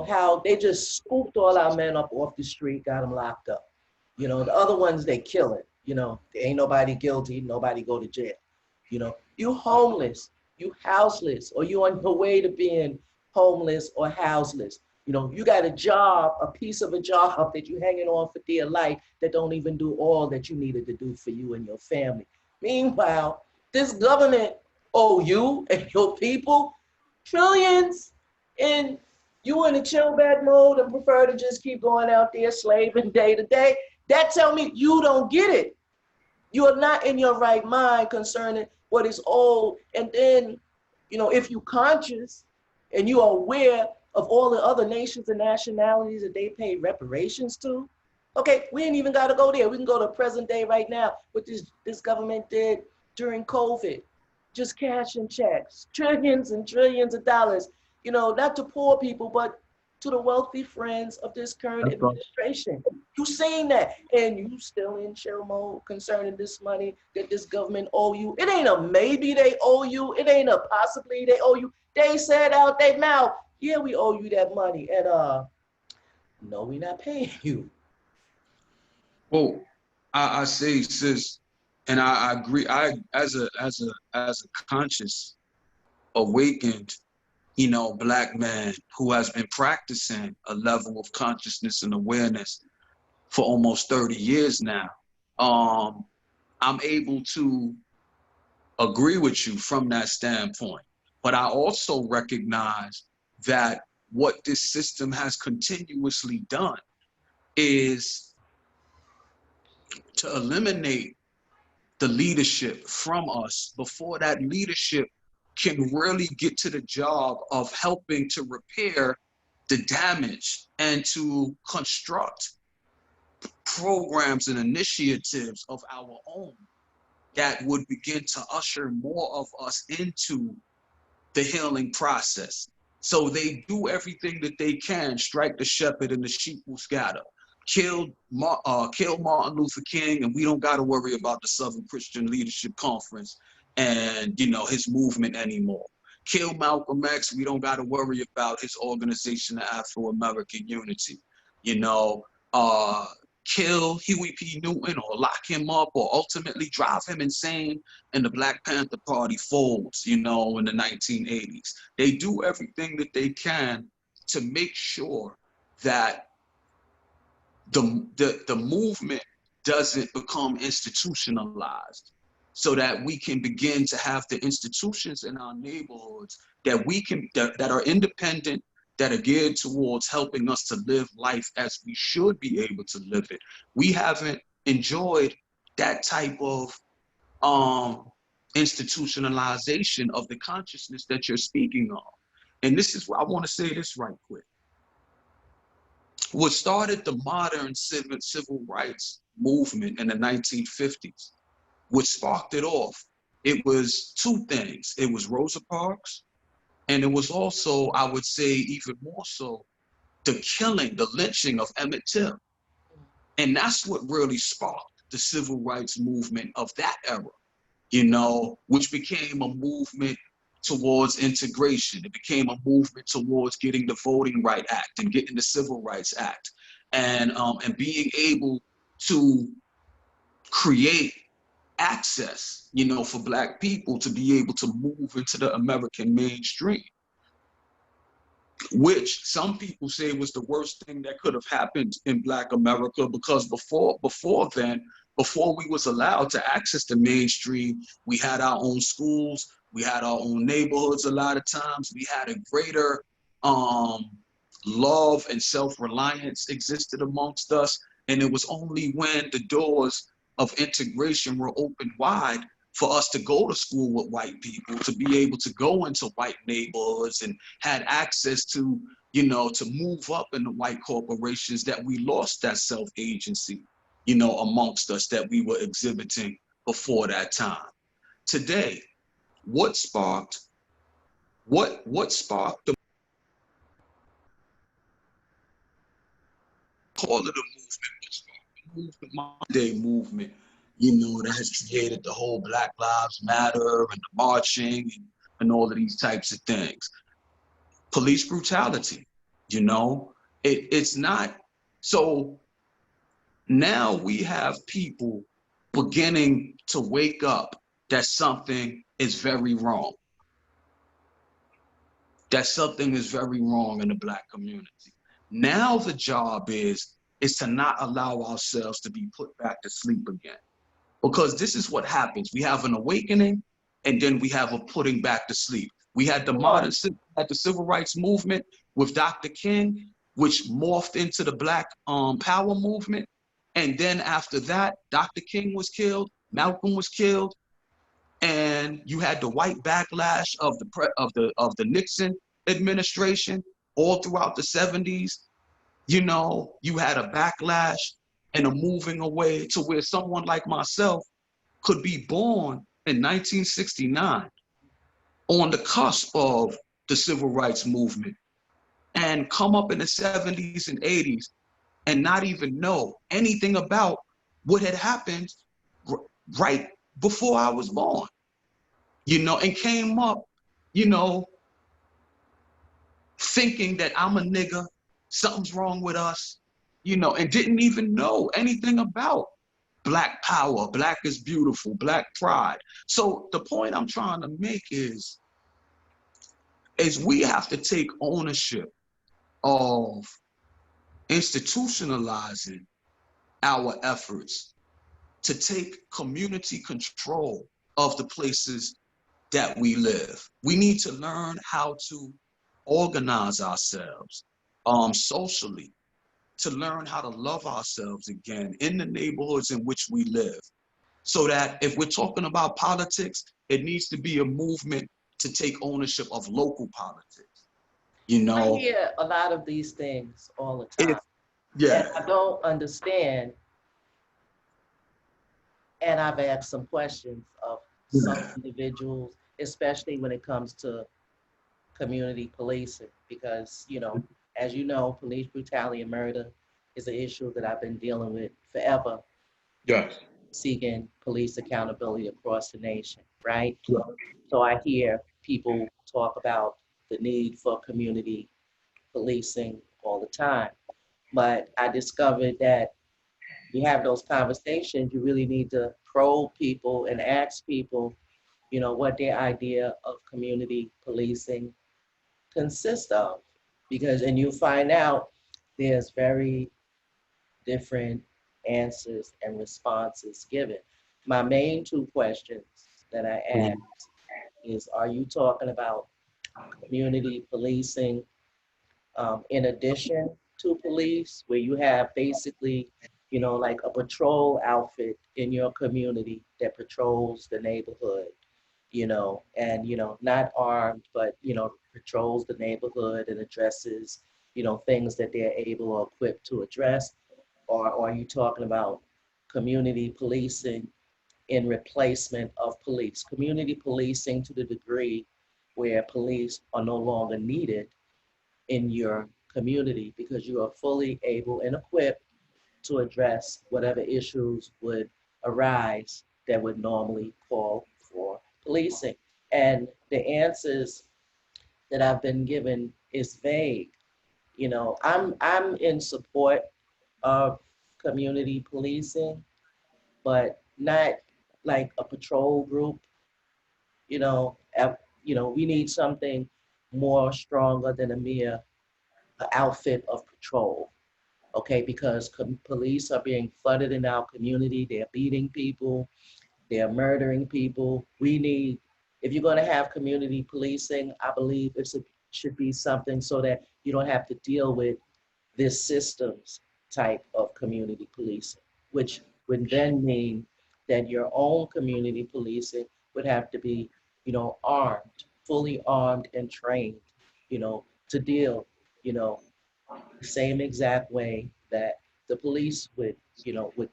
how they just scooped all our men up off the street, got them locked up. The other ones they kill it. There ain't nobody guilty, nobody go to jail. You homeless, you houseless, or you on your way to being homeless or houseless. You got a job, a piece of a job that you hanging on for dear life that don't even do all that you needed to do for you and your family. Meanwhile, this government owe you and your people trillions, and you in a chill back mode and prefer to just keep going out there slaving day to day. That tell me you don't get it. You are not in your right mind concerning what is owed. And then, if you conscious and you are aware of all the other nations and nationalities that they pay reparations to, okay, we ain't even got to go there. We can go to present day right now, what this government did during COVID. Just cashing checks, trillions and trillions of dollars, not to poor people, but to the wealthy friends of this current That's right. administration. You seen that, and you still in chill mode concerning this money that this government owe you. It ain't a maybe they owe you. It ain't a possibly they owe you. They said out their mouth, yeah, we owe you that money, and no, we not paying you. Well, I say, sis, and I agree. I as a conscious, awakened, black man who has been practicing a level of consciousness and awareness for almost 30 years now. Um, I'm able to agree with you from that standpoint. But I also recognize that what this system has continuously done is to eliminate the leadership from us before that leadership can really get to the job of helping to repair the damage and to construct programs and initiatives of our own that would begin to usher more of us into the healing process. So they do everything that they can, strike the shepherd and the sheep will scatter. Kill Martin Luther King, and we don't got to worry about the Southern Christian Leadership Conference and his movement anymore. Kill Malcolm X, we don't got to worry about his organization of Afro-American Unity. You know, uh, kill Huey P. Newton or lock him up or ultimately drive him insane, and the Black Panther Party folds, in the 1980s. They do everything that they can to make sure that the movement doesn't become institutionalized, so that we can begin to have the institutions in our neighborhoods that are independent, that are geared towards helping us to live life as we should be able to live it. We haven't enjoyed that type of institutionalization of the consciousness that you're speaking of. And this is why I want to say this right quick. What started the modern civil rights movement in the 1950s, what sparked it off it was two things. It was Rosa Parks, and it was also, I would say, even more so, the killing, the lynching of Emmett Till. And that's what really sparked the civil rights movement of that era, which became a movement towards integration. It became a movement towards getting the Voting Right Act and getting the Civil Rights Act, and being able to create access, for Black people to be able to move into the American mainstream, which some people say was the worst thing that could have happened in Black America, because before then, before we was allowed to access the mainstream, we had our own schools, we had our own neighborhoods. A lot of times we had a greater um, love and self-reliance existed amongst us. And it was only when the doors of integration were opened wide for us to go to school with white people, to be able to go into white neighborhoods and had access to, to move up in the white corporations, that we lost that self-agency, amongst us that we were exhibiting before that time. Today, what sparked the call it a movement, what sparked the movement, modern day movement, that has created the whole Black Lives Matter and the marching and all of these types of things? Police brutality, it's not. So now we have people beginning to wake up that something is very wrong. That something is very wrong in the Black community. Now the job is to not allow ourselves to be put back to sleep again. Because this is what happens. We have an awakening, and then we have a putting back to sleep. We had the civil rights movement with Dr. King, which morphed into the Black Power movement. And then after that, Dr. King was killed, Malcolm was killed, and you had the white backlash of the Nixon administration all throughout the 70s. You had a backlash and a moving away to where someone like myself could be born in 1969 on the cusp of the civil rights movement and come up in the 70s and 80s and not even know anything about what had happened right before I was born, and came up, you know, thinking that I'm a nigga, something's wrong with us, and didn't even know anything about Black power, Black is beautiful, Black pride. So the point I'm trying to make is we have to take ownership of institutionalizing our efforts to take community control of the places that we live. We need to learn how to organize ourselves socially, to learn how to love ourselves again in the neighborhoods in which we live. So that if we're talking about politics, it needs to be a movement to take ownership of local politics. I hear a lot of these things all the time, If yeah, and I don't understand. And I've asked some questions of some individuals, especially when it comes to community policing, because, as you know, police brutality and murder is an issue that I've been dealing with forever, yes, seeking police accountability across the nation, right? So I hear people talk about the need for community policing all the time. But I discovered that you have those conversations, you really need to probe people and ask people, what their idea of community policing consists of. And you find out there's very different answers and responses given. My main two questions that I ask is, are you talking about community policing in addition to police, where you have basically, like a patrol outfit in your community that patrols the neighborhood, and, not armed, but, patrols the neighborhood and addresses, things that they're able or equipped to address? Or are you talking about community policing in replacement of police. Community policing to the degree where police are no longer needed in your community because you are fully able and equipped to address whatever issues would arise that would normally call for policing. And the answers that I've been given is vague. I'm in support of community policing, but not like a patrol group. We need something more stronger than a mere outfit of patrol. Okay, because police are being flooded in our community. They're beating people. They're murdering people. If you're going to have community policing, I believe should be something so that you don't have to deal with this systems type of community policing, which would then mean that your own community policing would have to be, armed, fully armed and trained, to deal, you know, the same exact way that the police would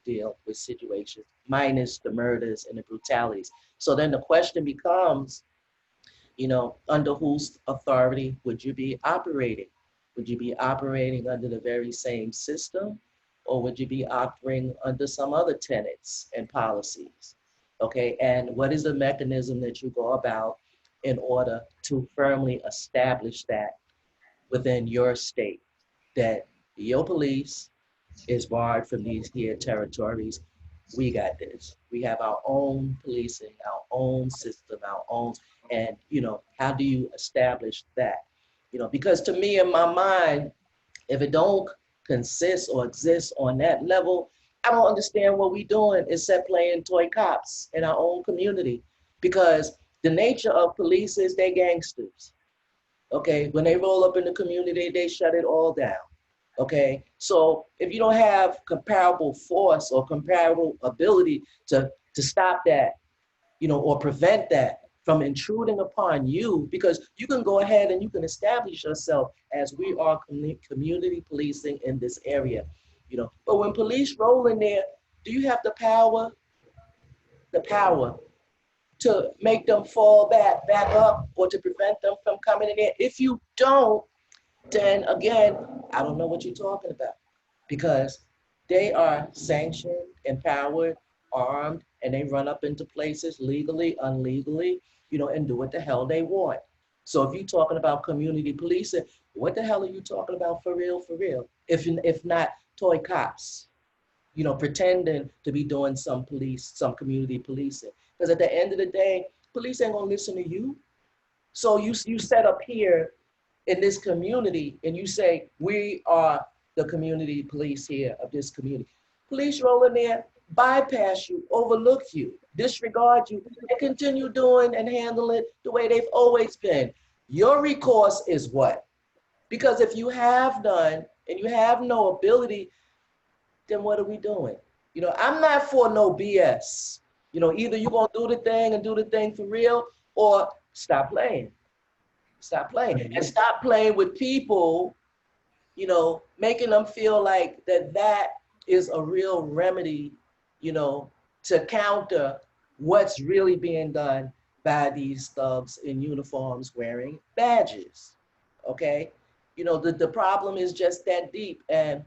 deal with situations, minus the murders and the brutalities. So then the question becomes, under whose authority would you be operating? Would you be operating under the very same system, or would you be operating under some other tenets and policies? Okay, and what is the mechanism that you go about in order to firmly establish that within your state, that your police is barred from these here territories? We got this. We have our own policing, our own system, our own, and how do you establish that? Because to me, in my mind, if it don't consist or exist on that level, I don't understand what we doing except playing toy cops in our own community. Because the nature of police is they gangsters. Okay, when they roll up in the community, they shut it all down. Okay, so if you don't have comparable force or comparable ability to stop that, or prevent that from intruding upon you, because you can go ahead and you can establish yourself as we are community policing in this area, But when police roll in there, do you have the power to make them fall back up, or to prevent them from coming in there? If you don't, then again, I don't know what you're talking about, because they are sanctioned, empowered, armed, and they run up into places legally, unlegally, and do what the hell they want. So if you're talking about community policing, what the hell are you talking about for real, for real? If not toy cops, pretending to be doing some community policing. Because at the end of the day, police ain't gonna listen to you. So you set up here in this community and you say, we are the community police here of this community. Police roll in there, bypass you, overlook you, disregard you, and continue doing and handle it the way they've always been. Your recourse is what? Because if you have none and you have no ability, then what are we doing? I'm not for no BS. Either you're gonna do the thing and do the thing for real, or stop playing. Stop playing. And stop playing with people, making them feel like that is a real remedy, to counter what's really being done by these thugs in uniforms wearing badges. Okay? The problem is just that deep, and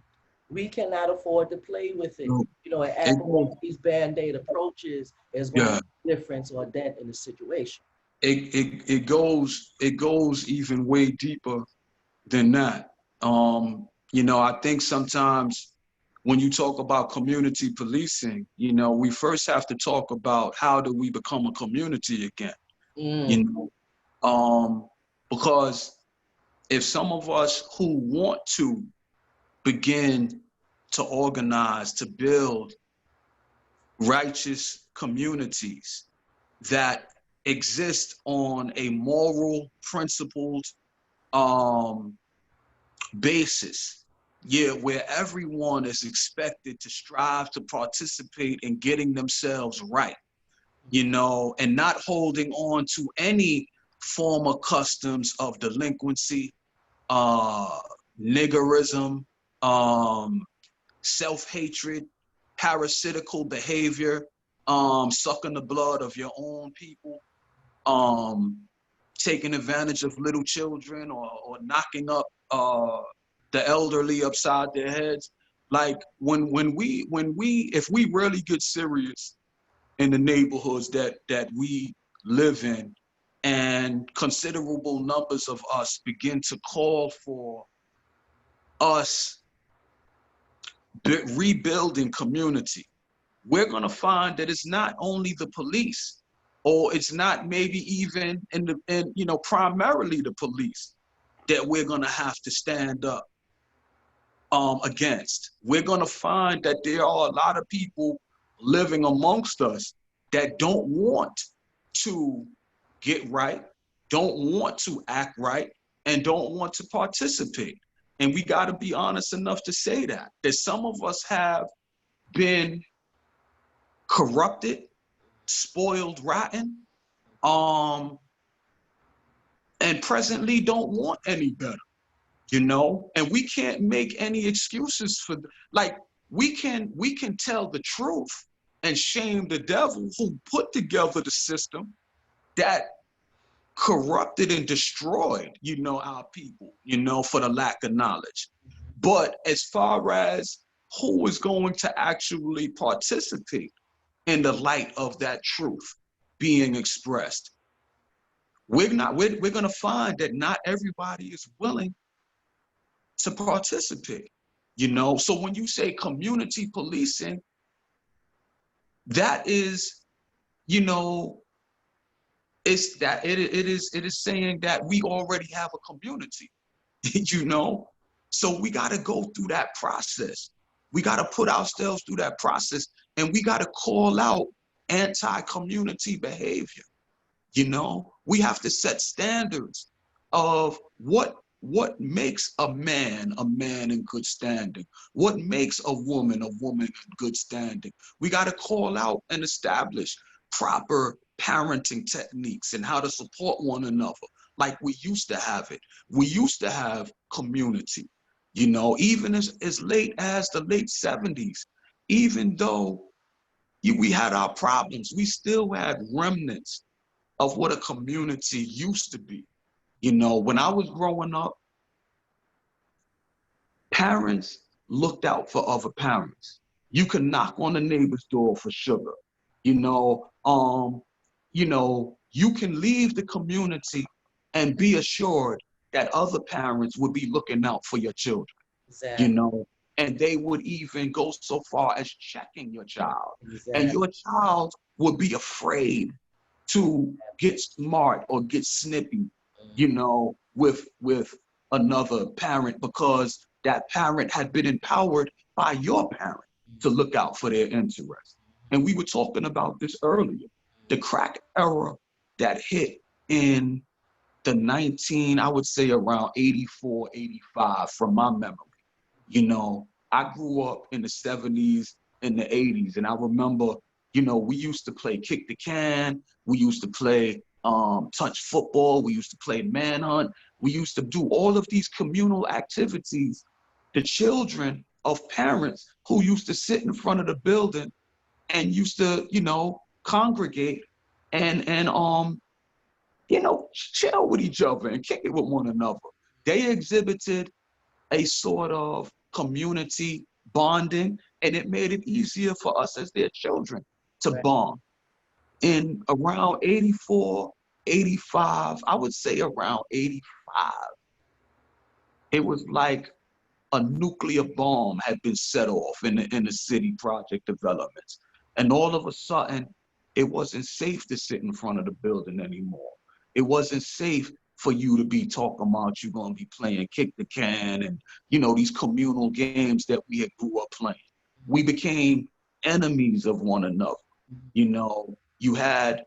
we cannot afford to play with it. And act like these band-aid approaches is going to Yeah, make a difference or a dent in the situation. it goes even way deeper than that. I think sometimes when you talk about community policing, we first have to talk about how do we become a community again, you Mm. know, because if some of us who want to begin to organize, to build righteous communities that exist on a moral, principled um, basis, yeah, where everyone is expected to strive to participate in getting themselves right, and not holding on to any former customs of delinquency, uh, niggerism, um, self-hatred, parasitical behavior. sucking the blood of your own people, um, taking advantage of little children, or knocking up the elderly upside their heads. Like when we if we really get serious in the neighborhoods that we live in, and considerable numbers of us begin to call for us rebuilding community, we're going to find that it's not only the police, or it's not maybe even primarily the police that we're going to have to stand up against. We're going to find that there are a lot of people living amongst us that don't want to get right, don't want to act right, and don't want to participate. And we got to be honest enough to say that some of us have been corrupted, spoiled, rotten, um, and presently don't want any better. And we can't make any excuses for, like, we can tell the truth and shame the devil who put together the system that corrupted and destroyed our people, for the lack of knowledge. But as far as who is going to actually participate in the light of that truth being expressed, we're going to find that not everybody is willing to participate. So when you say community policing, that is, it's that it is saying that we already have a community. you know so we got to go through that process. We got to put ourselves through that process, and we got to call out anti-community behavior. We have to set standards of what makes a man in good standing, what makes a woman in good standing. We got to call out and establish proper parenting techniques and how to support one another like we used to have it. We used to have community, even as late as the late 70s. Even though we had our problems, we still had remnants of what a community used to be. When I was growing up, parents looked out for other parents. You could knock on the neighbor's door for sugar. You know, um, you can leave the community and be assured that other parents would be looking out for your children, you Exactly. know, and they would even go so far as checking your child. And Exactly. your child would be afraid to get smart or get snippy, with another parent, because that parent had been empowered by your parent to look out for their interests. And we were talking about this earlier. The crack era that hit in I would say around 84, 85 from my memory. I grew up in the 70s and the 80s, and I remember, we used to play kick the can, we used to play touch football, we used to play manhunt, we used to do all of these communal activities. The children of parents who used to sit in front of the building and used to, congregate and chill with each other and kick it with one another. They exhibited a sort of community bonding, and it made it easier for us as their children to Right. bond. In around 84, 85, I would say around 85, it was like a nuclear bomb had been set off in the city project developments. And all of a sudden, it wasn't safe to sit in front of the building anymore. It wasn't safe for you to be talking about you're going to be playing kick the can and, these communal games that we had grew up playing. We became enemies of one another. You had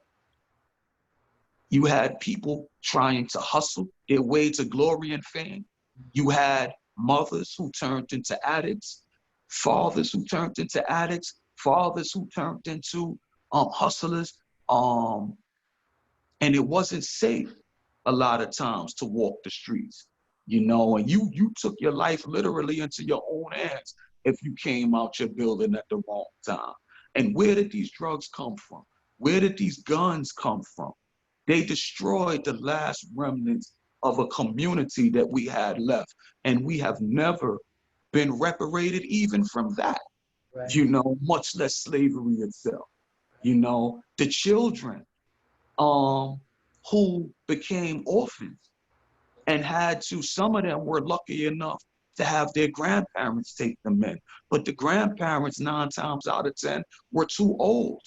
people trying to hustle their way to glory and fame. You had mothers who turned into addicts, fathers who turned into addicts, fathers who turned into hustlers. Um, and it wasn't safe a lot of times to walk the streets, and you took your life literally into your own hands if you came out your building at the wrong time. And where did these drugs come from? Where did these guns come from? They destroyed the last remnants of a community that we had left. And we have never been reparated even from that, Right. you know, much less slavery itself. You know, the children um, who became orphans and had to, some of them were lucky enough to have their grandparents take them in. But the grandparents, 9 times out of 10, were too old,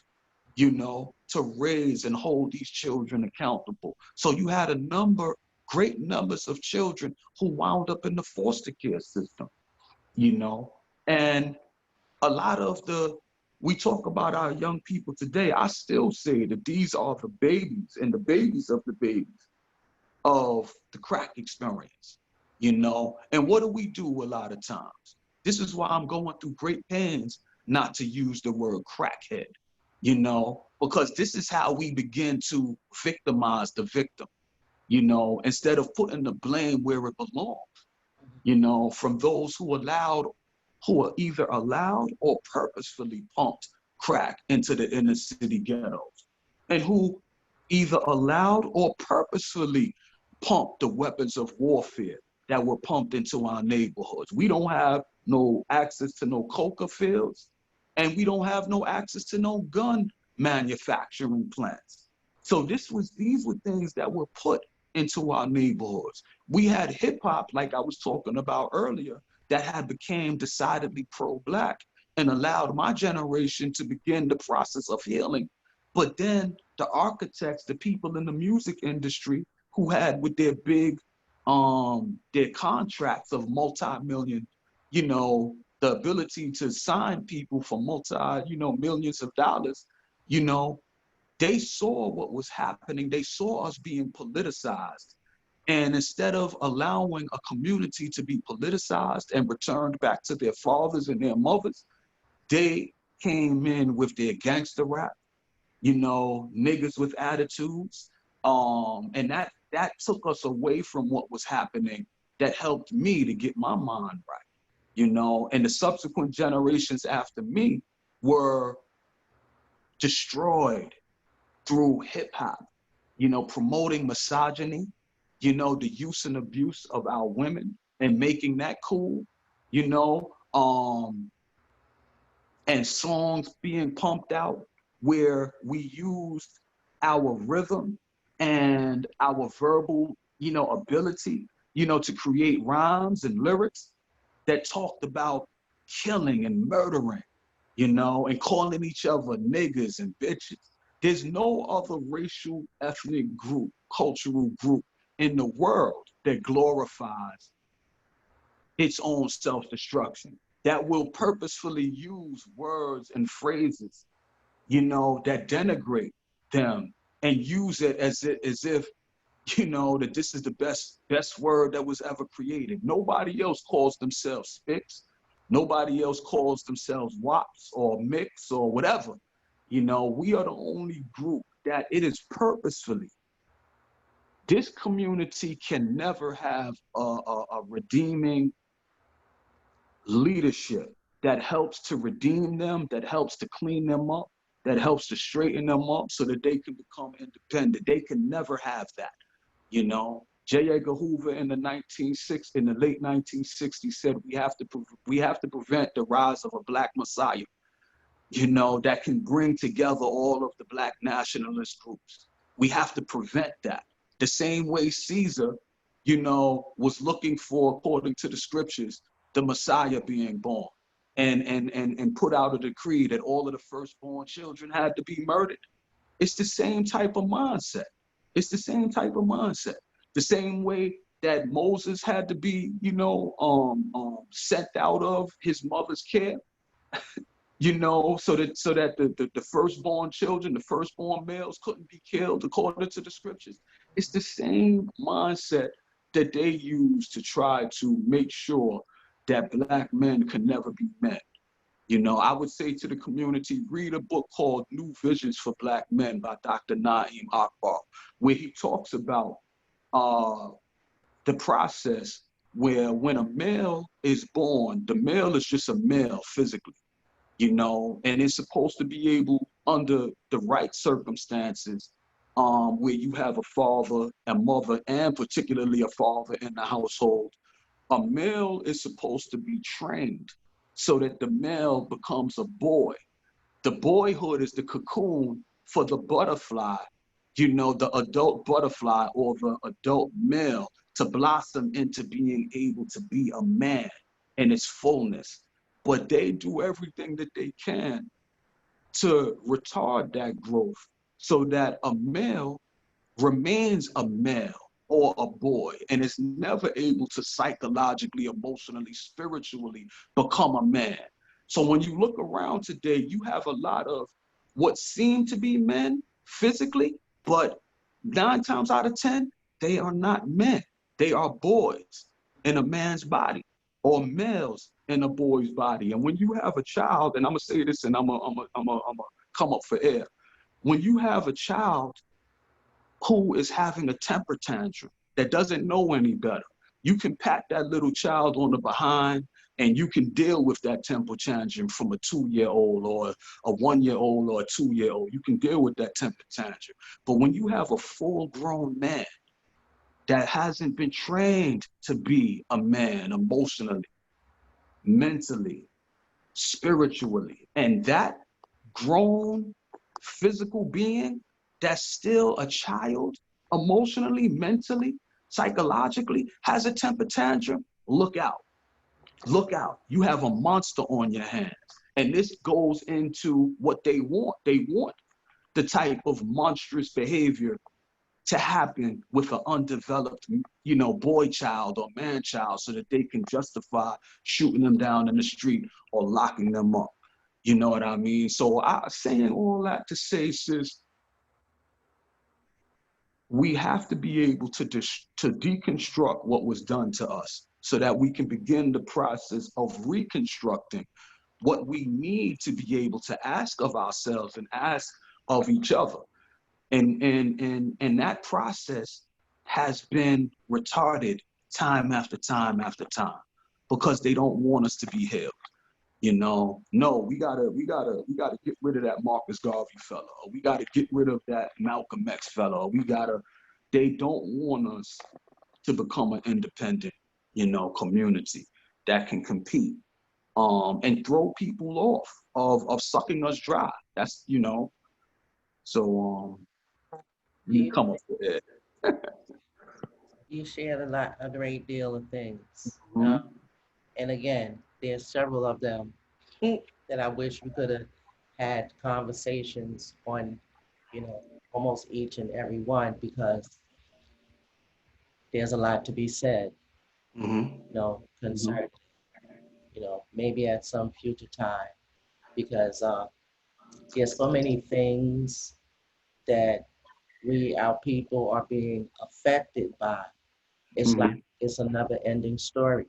you know, to raise and hold these children accountable. So you had a number, great numbers of children who wound up in the foster care system, you know. And a lot of we talk about our young people today, I still say that these are the babies and the babies of the babies of the crack experience, you know? And what do we do a lot of times? This is why I'm going through great pains not to use the word crackhead, you know, because this is how we begin to victimize the victim, you know, instead of putting the blame where it belongs, you know, from those who are either allowed or purposefully pumped crack into the inner city ghettos, and who either allowed or purposefully pumped the weapons of warfare that were pumped into our neighborhoods. We don't have no access to no coca fields, and we don't have no access to no gun manufacturing plants. So these were things that were put into our neighborhoods. We had hip hop, like I was talking about earlier, that had became decidedly pro-Black and allowed my generation to begin the process of healing. But then the architects, the people in the music industry who had with their contracts of multi-million, you know, the ability to sign people for millions of dollars, you know, they saw what was happening. They saw us being politicized. And instead of allowing a community to be politicized and returned back to their fathers and their mothers, they came in with their gangster rap, you know, niggas with attitudes. And that took us away from what was happening. That helped me to get my mind right, you know, and the subsequent generations after me were destroyed through hip hop, you know, promoting misogyny, you know, the use and abuse of our women and making that cool, you know, and songs being pumped out where we used our rhythm and our verbal, you know, ability, you know, to create rhymes and lyrics that talked about killing and murdering, you know, and calling each other niggas and bitches. There's no other racial, ethnic group, cultural group in the world that glorifies its own self-destruction, that will purposefully use words and phrases, you know, that denigrate them and use it as if you know, that this is the best word that was ever created. Nobody else calls themselves Spicks. Nobody else calls themselves WAPs or Mix or whatever. You know, we are the only group that it is purposefully. This community can never have a redeeming leadership that helps to redeem them, that helps to clean them up, that helps to straighten them up so that they can become independent. They can never have that. You know, J. Edgar Hoover in the late 1960s said we have to prevent the rise of a Black Messiah, you know, that can bring together all of the Black nationalist groups. We have to prevent that. The same way Caesar, you know, was looking for, according to the scriptures, the Messiah being born and put out a decree that all of the firstborn children had to be murdered. It's the same type of mindset. It's the same type of mindset. The same way that Moses had to be, you know, sent out of his mother's care, you know, so that the firstborn children, the firstborn males couldn't be killed according to the scriptures. It's the same mindset that they use to try to make sure that Black men can never be men. You know, I would say to the community, read a book called New Visions for Black Men by Dr. Naeem Akbar, where he talks about uh, the process where when a male is born, the male is just a male physically. you know, and it's supposed to be able, under the right circumstances, where you have a father and mother, and particularly a father in the household, a male is supposed to be trained so that the male becomes a boy. The boyhood is the cocoon for the butterfly, you know, the adult butterfly or the adult male, to blossom into being able to be a man in its fullness. But they do everything that they can to retard that growth so that a male remains a male or a boy and is never able to psychologically, emotionally, spiritually become a man. So when you look around today, you have a lot of what seem to be men physically, but 9 times out of 10, they are not men. They are boys in a man's body, or males in a boy's body. And when you have a child, and I'm gonna say this, and I'm gonna come up for air. When you have a child who is having a temper tantrum that doesn't know any better, you can pat that little child on the behind and you can deal with that temper tantrum from a 2-year-old or a 1-year-old or a 2-year-old. You can deal with that temper tantrum. But when you have a full grown man that hasn't been trained to be a man emotionally, mentally, spiritually, and that grown physical being that's still a child, emotionally, mentally, psychologically, has a temper tantrum, look out. Look out. You have a monster on your hands. And this goes into what they want. They want the type of monstrous behavior to happen with an undeveloped, you know, boy child or man child, so that they can justify shooting them down in the street or locking them up. You know what I mean? So I saying all that to say, sis, we have to be able to deconstruct what was done to us so that we can begin the process of reconstructing what we need to be able to ask of ourselves and ask of each other. And that process has been retarded time after time after time because they don't want us to be healed. You know, no, we gotta get rid of that Marcus Garvey fella, or we gotta get rid of that Malcolm X fella, or they don't want us to become an independent, you know, community that can compete, and throw people off of sucking us dry. That's, you know, so you You, come up with it. you shared a great deal of things. Mhm. And again, there's several of them that I wish we could have had conversations on, you know, almost each and every one, because there's a lot to be said, Mhm. you know, Mhm. concerning, you know, maybe at some future time, because there's so many things that our people are being affected by. It's like Mhm. it's a never ending story.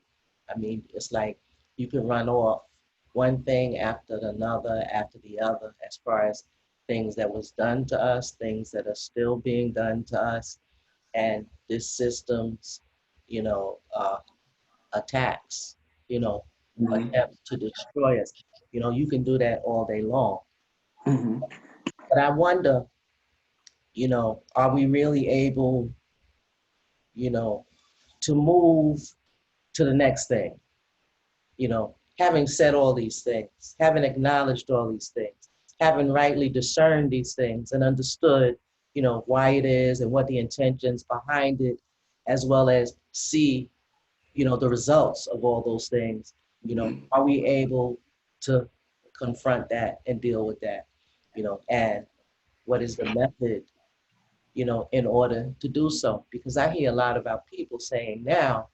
I mean, it's like you can run off one thing after the other, as far as things that was done to us, things that are still being done to us, and this system's, you know, attacks, you know, Mhm. attempts to destroy us. You know, you can do that all day long. Mhm. But I wonder, you know, are we really able, you know, to move to the next thing? You know, having said all these things, having acknowledged all these things, having rightly discerned these things and understood, you know, why it is and what the intentions behind it, as well as see, you know, the results of all those things, you know, Mhm. are we able to confront that and deal with that, you know, and what is the method, you know, in order to do so? Because I hear a lot of our people saying now,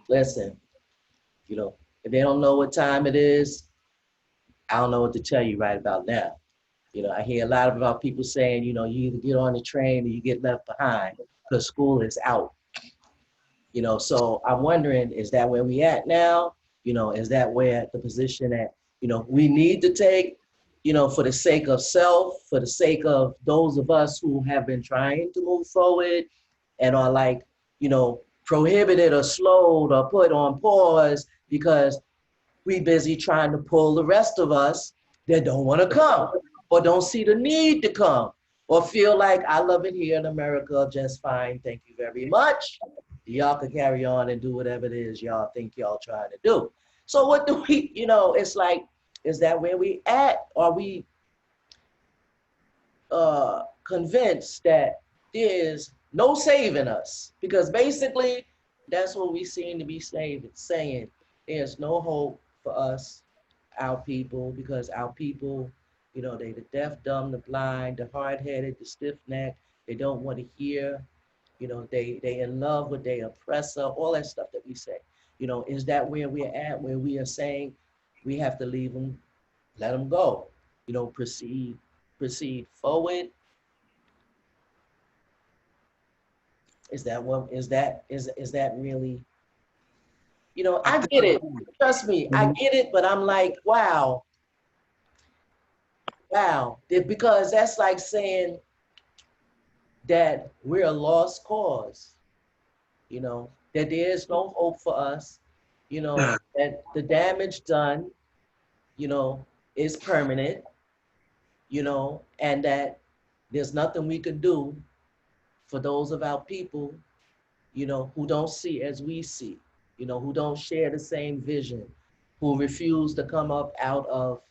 listen, you know, if they don't know what time it is, I don't know what to tell you right about now. You know, I hear a lot of our people saying, you know, you either get on the train or you get left behind because school is out. You know, so I'm wondering, is that where we at now? You know, is that where the position that, you know, we need to take, you know, for the sake of self, for the sake of those of us who have been trying to move forward and are prohibited or slowed or put on pause because We busy trying to pull the rest of us that don't want to come or don't see the need to come or feel like I love it here in America just fine. Thank you very much. Y'all can carry on and do whatever it is y'all think y'all trying to do. So what do we, it's like, is that where we at? Are we convinced that there's no saving us? Because basically, that's what we seem to be saying. There's no hope for us, our people, because our people, they the deaf, dumb, the blind, the hard-headed, the stiff-necked. They don't want to hear. They in love with their oppressor. All that stuff that we say. Is that where we're at? Where we are saying we have to leave them, let them go. Proceed forward. Is that really, I I think, get it. Trust me, I get it, but I'm like, wow, wow. Because that's like saying that we're a lost cause, that there is no hope for us, that the damage done, is permanent, and that there's nothing we could do for those of our people, who don't see as we see, who don't share the same vision, who refuse to come up out of,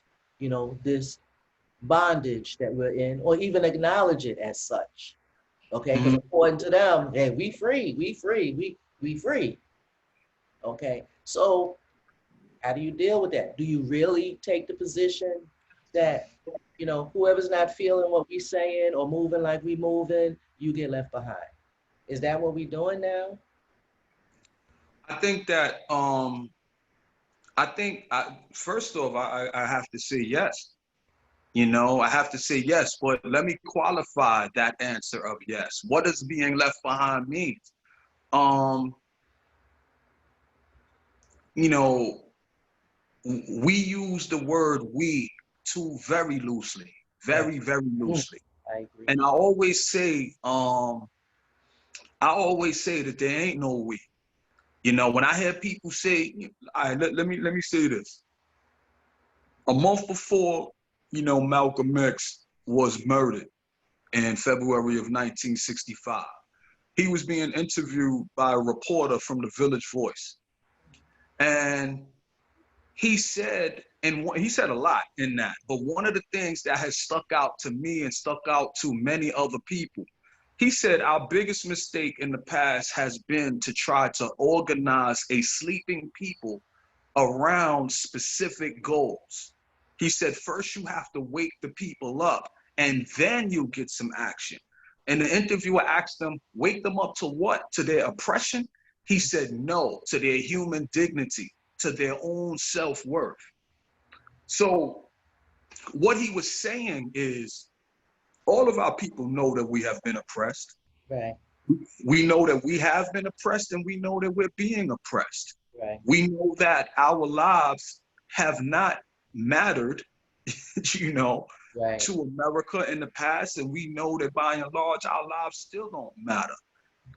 this bondage that we're in, or even acknowledge it as such. Okay, because mhm. according to them, hey, we free, we free. Okay, so how do you deal with that? Do you really take the position that, whoever's not feeling what we saying or moving like we moving, you get left behind? Is that what we doing now? I think that first off, I have to say yes. I have to say yes, but let me qualify that answer of yes. What does being left behind mean? Um, you know, we use the word we too very loosely, Right. very, very Mm, loosely. I agree. And I always say that there ain't no we. When I hear people say, all right, let me say this. A month before, Malcolm X was murdered in February of 1965. He was being interviewed by a reporter from the Village Voice. And he said a lot in that, but one of the things that has stuck out to me and stuck out to many other people, he said our biggest mistake in the past has been to try to organize a sleeping people around specific goals. He said, first you have to wake the people up and then you get some action. And the interviewer asked him, wake them up to what? To their oppression? He said, no, to their human dignity, to their own self-worth. So what he was saying is all of our people know that we have been oppressed. Right, We know that we have been oppressed and we know that we're being oppressed. right, We know that our lives have not mattered, you know, right, to America in the past. And we know that by and large, our lives still don't matter,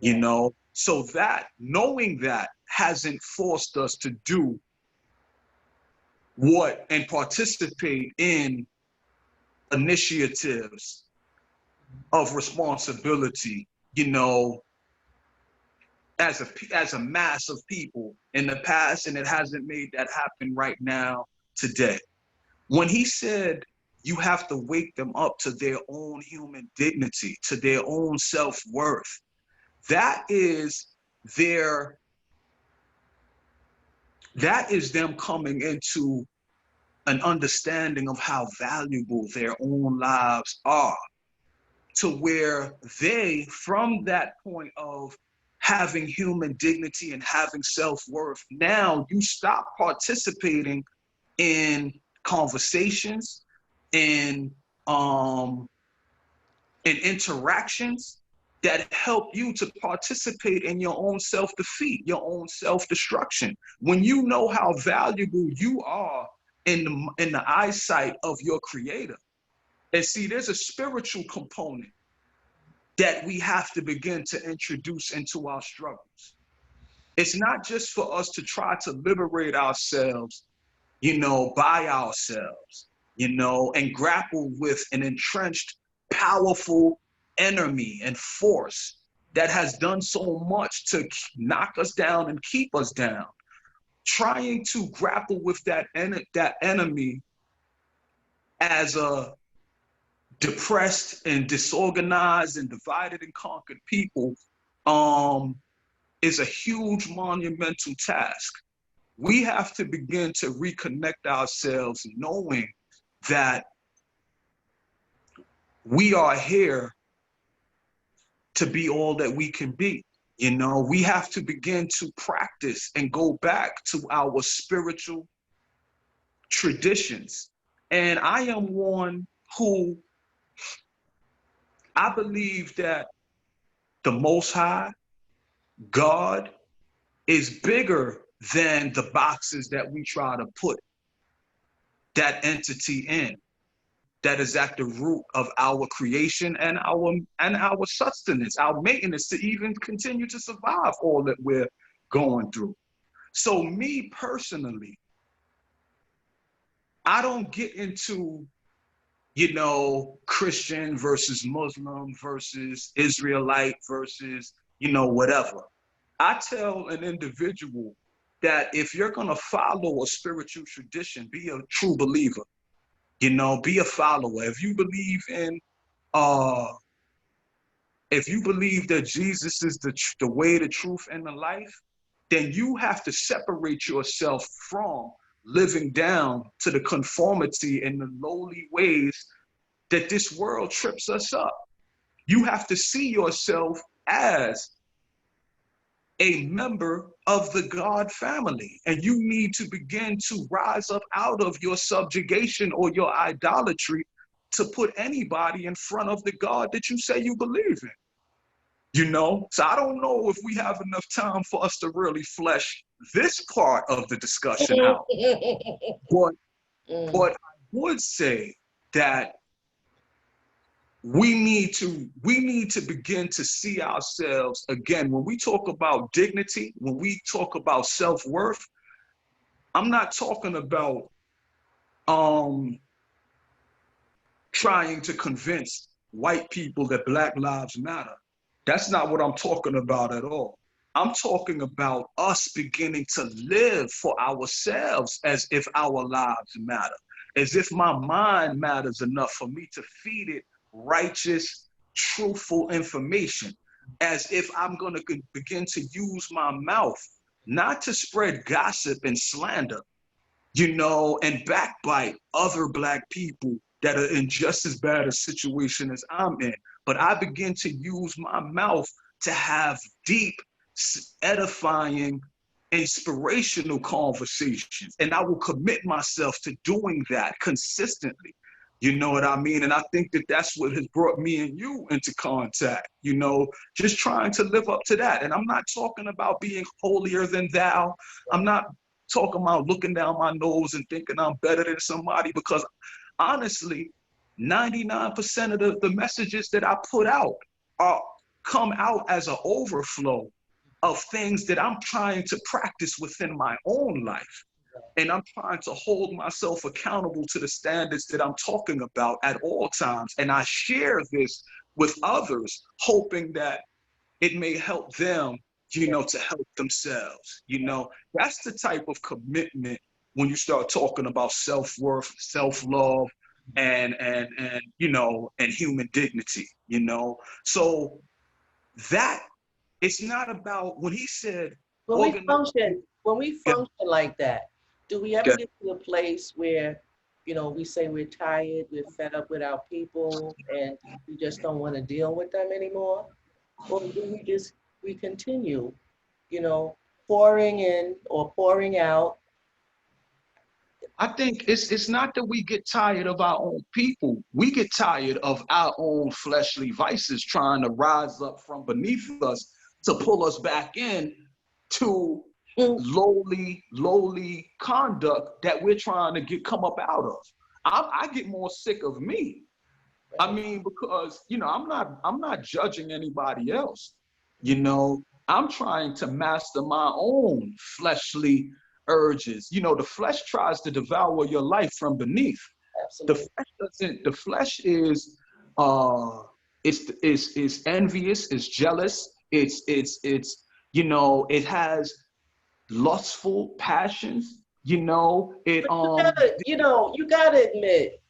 right, So that, knowing that hasn't forced us to do what and participate in initiatives of responsibility, you know, as a mass of people in the past, and it hasn't made that happen right now today. When he said you have to wake them up to their own human dignity, to their own self-worth, that is their that is them coming into an understanding of how valuable their own lives are, to where they, from that point of having human dignity and having self-worth, now you stop participating in conversations, in um in interactions that help you to participate in your own self-defeat, your own self-destruction. When you know how valuable you are in the eyesight of your creator. And see, there's a spiritual component that we have to begin to introduce into our struggles. It's not just for us to try to liberate ourselves by ourselves, and grapple with an entrenched, powerful enemy and force that has done so much to knock us down and keep us down. Trying to grapple with that enemy as a depressed and disorganized and divided and conquered people is a huge monumental task. We have to begin to reconnect ourselves knowing that we are here to be all that we can be. We have to begin to practice and go back to our spiritual traditions. And I am one who I believe that the Most High, God, is bigger than the boxes that we try to put that entity in, that is at the root of our creation and our sustenance, our maintenance to even continue to survive all that we're going through. So me personally, I don't get into Christian versus Muslim versus Israelite versus whatever. I tell an individual that if you're going to follow a spiritual tradition, be a true believer, be a follower. If you believe that Jesus is the way, the truth, and the life, then you have to separate yourself from living down to the conformity and the lowly ways that this world trips us up. You have to see yourself as a member of the God family, and you need to begin to rise up out of your subjugation or your idolatry to put anybody in front of the God that you say you believe in. So I don't know if we have enough time for us to really flesh this part of the discussion out. But I would say that we need to begin to see ourselves again. When we talk about dignity, when we talk about self-worth, I'm not talking about trying to convince white people that Black Lives Matter. That's not what I'm talking about at all. I'm talking about us beginning to live for ourselves as if our lives matter, as if my mind matters enough for me to feed it righteous, truthful information, as if I'm going to begin to use my mouth not to spread gossip and slander, and backbite other Black people that are in just as bad a situation as I'm in. But I begin to use my mouth to have deep, edifying, inspirational conversations. And I will commit myself to doing that consistently. You know what I mean? And I think that that's what has brought me and you into contact, just trying to live up to that. And I'm not talking about being holier than thou. I'm not talking about looking down my nose and thinking I'm better than somebody, because honestly, 99% of the messages that I put out come out as an overflow of things that I'm trying to practice within my own life. And I'm trying to hold myself accountable to the standards that I'm talking about at all times. And I share this with others, hoping that it may help them, to help themselves. That's the type of commitment when you start talking about self-worth, self-love, and human dignity, So that, it's not about, when he said, when we function like that, do we ever get to a place where, we say we're tired, we're fed up with our people, and we just don't want to deal with them anymore? Or do we continue, pouring in or pouring out? I think it's not that we get tired of our own people. We get tired of our own fleshly vices trying to rise up from beneath us to pull us back in to lowly conduct that we're trying to come up out of. I get more sick of me. I mean, because I'm not judging anybody else. I'm trying to master my own fleshly urges. You know, the flesh tries to devour your life from beneath. The Absolutely. flesh doesn't. The flesh is uh, it's envious. It's jealous. It's you know, it has lustful passions. You know, it But you gotta admit,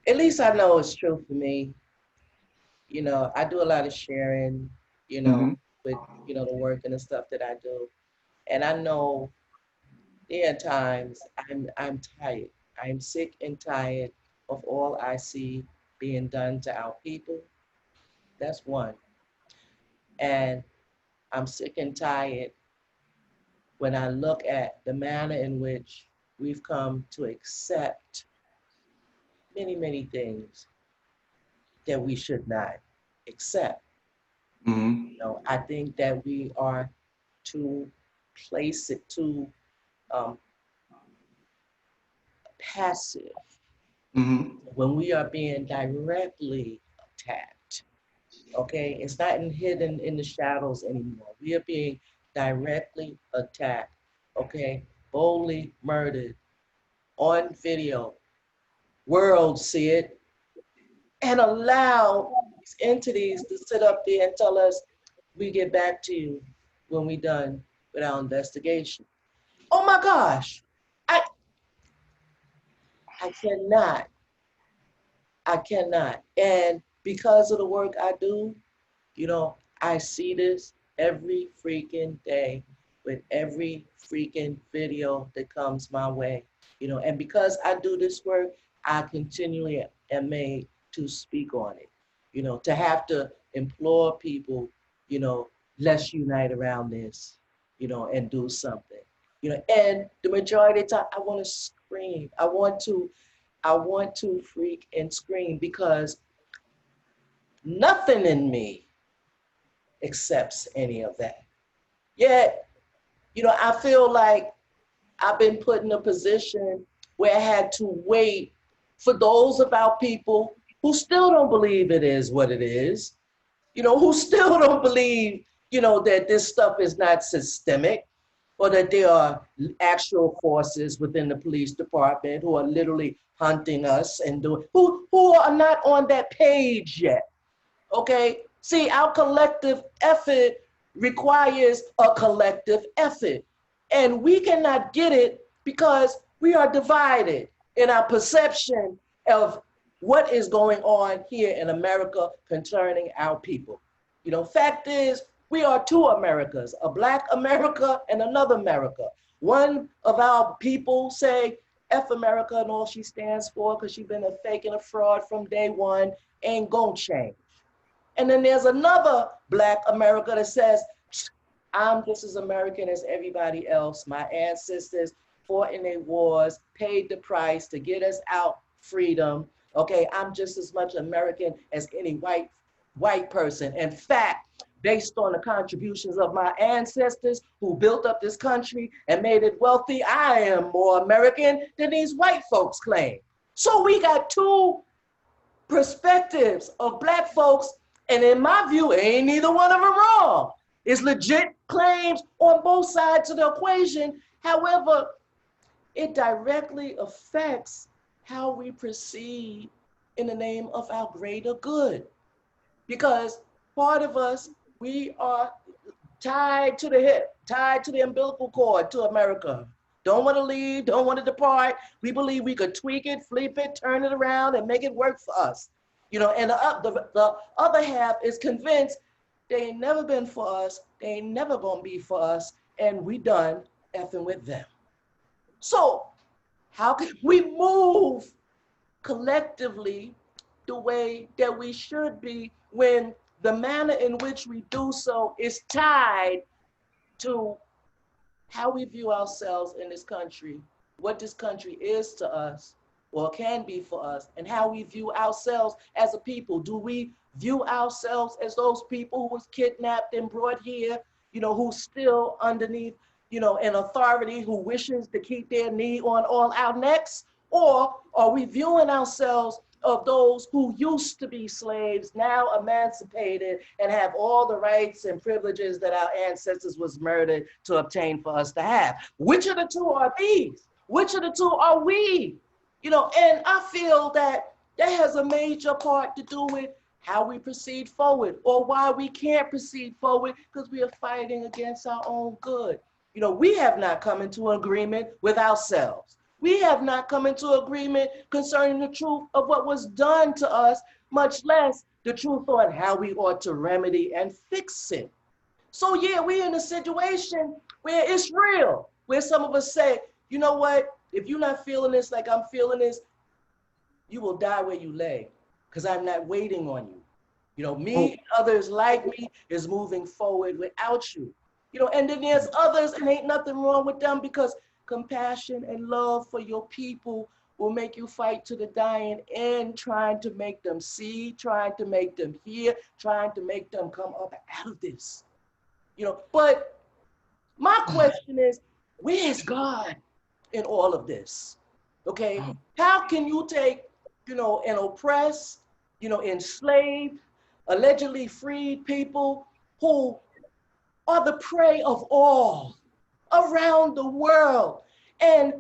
at least I know it's true for me. I do a lot of sharing, you know, Mm-hmm, with, the work and the stuff that I do. And I know there are times I'm tired. I'm sick and tired of all I see being done to our people. That's one. And I'm sick and tired when I look at the manner in which we've come to accept many, many things that we should not accept. mm-hmm, I think that we are too too um, passive mm-hmm, when we are being directly attacked. Okay, it's not hidden in the shadows anymore. We are being directly attacked. Okay, boldly murdered on video. World see it and allow these entities to sit up there and tell us we get back to you when we done with our investigation. Oh my gosh, I I cannot, I cannot. And because of the work I do, I see this every freaking day with every freaking video that comes my way. And because I do this work, I continually am made to speak on it. To have to implore people, you know, let's unite around this, and do something. And the majority of the time I want to scream. I want to freak and scream because nothing in me accepts any of that. Yet, I feel like I've been put in a position where I had to wait for those of our people who still don't believe it is what it is, who still don't believe, that this stuff is not systemic or that there are actual forces within the police department who are literally hunting us and doing, who are not on that page yet. Okay? See, our collective effort requires a collective effort. And we cannot get it because we are divided in our perception of what is going on here in America concerning our people. Fact is, we are two Americas, a Black America and another America. One of our people say, F America and all she stands for because she's been a fake and a fraud from day one, ain't gonna change. And then there's another Black America that says, I'm just as American as everybody else. My ancestors fought in their wars, paid the price to get us out freedom. Okay, I'm just as much American as any white person. In fact, based on the contributions of my ancestors who built up this country and made it wealthy, I am more American than these white folks claim. So we got two perspectives of Black folks, and in my view, ain't neither one of them wrong. It's legit claims on both sides of the equation. However, it directly affects how we proceed in the name of our greater good. Because part of us, we are tied to the hip, tied to the umbilical cord to America. Don't want to leave, don't want to depart. We believe we could tweak it, flip it, turn it around, and make it work for us. And the other half is convinced they ain't never been for us, they ain't never gonna be for us, and we done effing with them. So how can we move collectively the way that we should be when the manner in which we do so is tied to how we view ourselves in this country, what this country is to us or can be for us, and how we view ourselves as a people. Do we view ourselves as those people who was kidnapped and brought here, who's still underneath, an authority who wishes to keep their knee on all our necks? Or are we viewing ourselves of those who used to be slaves, now emancipated and have all the rights and privileges that our ancestors was murdered to obtain for us to have. Which of the two are these? Which of the two are we? You know, and I feel that that has a major part to do with how we proceed forward, or why we can't proceed forward, because we are fighting against our own good. You know, we have not come into agreement with ourselves. We have not come into agreement concerning the truth of what was done to us, much less the truth on how we ought to remedy and fix it. So yeah, we're in a situation where it's real, where some of us say, you know what, if you're not feeling this like I'm feeling this, you will die where you lay, because I'm not waiting on you. You know, me and others like me is moving forward without you. You know, and then there's others, and ain't nothing wrong with them, because compassion and love for your people will make you fight to the dying end, trying to make them see, trying to make them hear, trying to make them come up out of this. You know, but my question is, where's God in all of this? Okay, how can you take, you know, an oppressed, you know, enslaved, allegedly freed people who are the prey of all around the world, and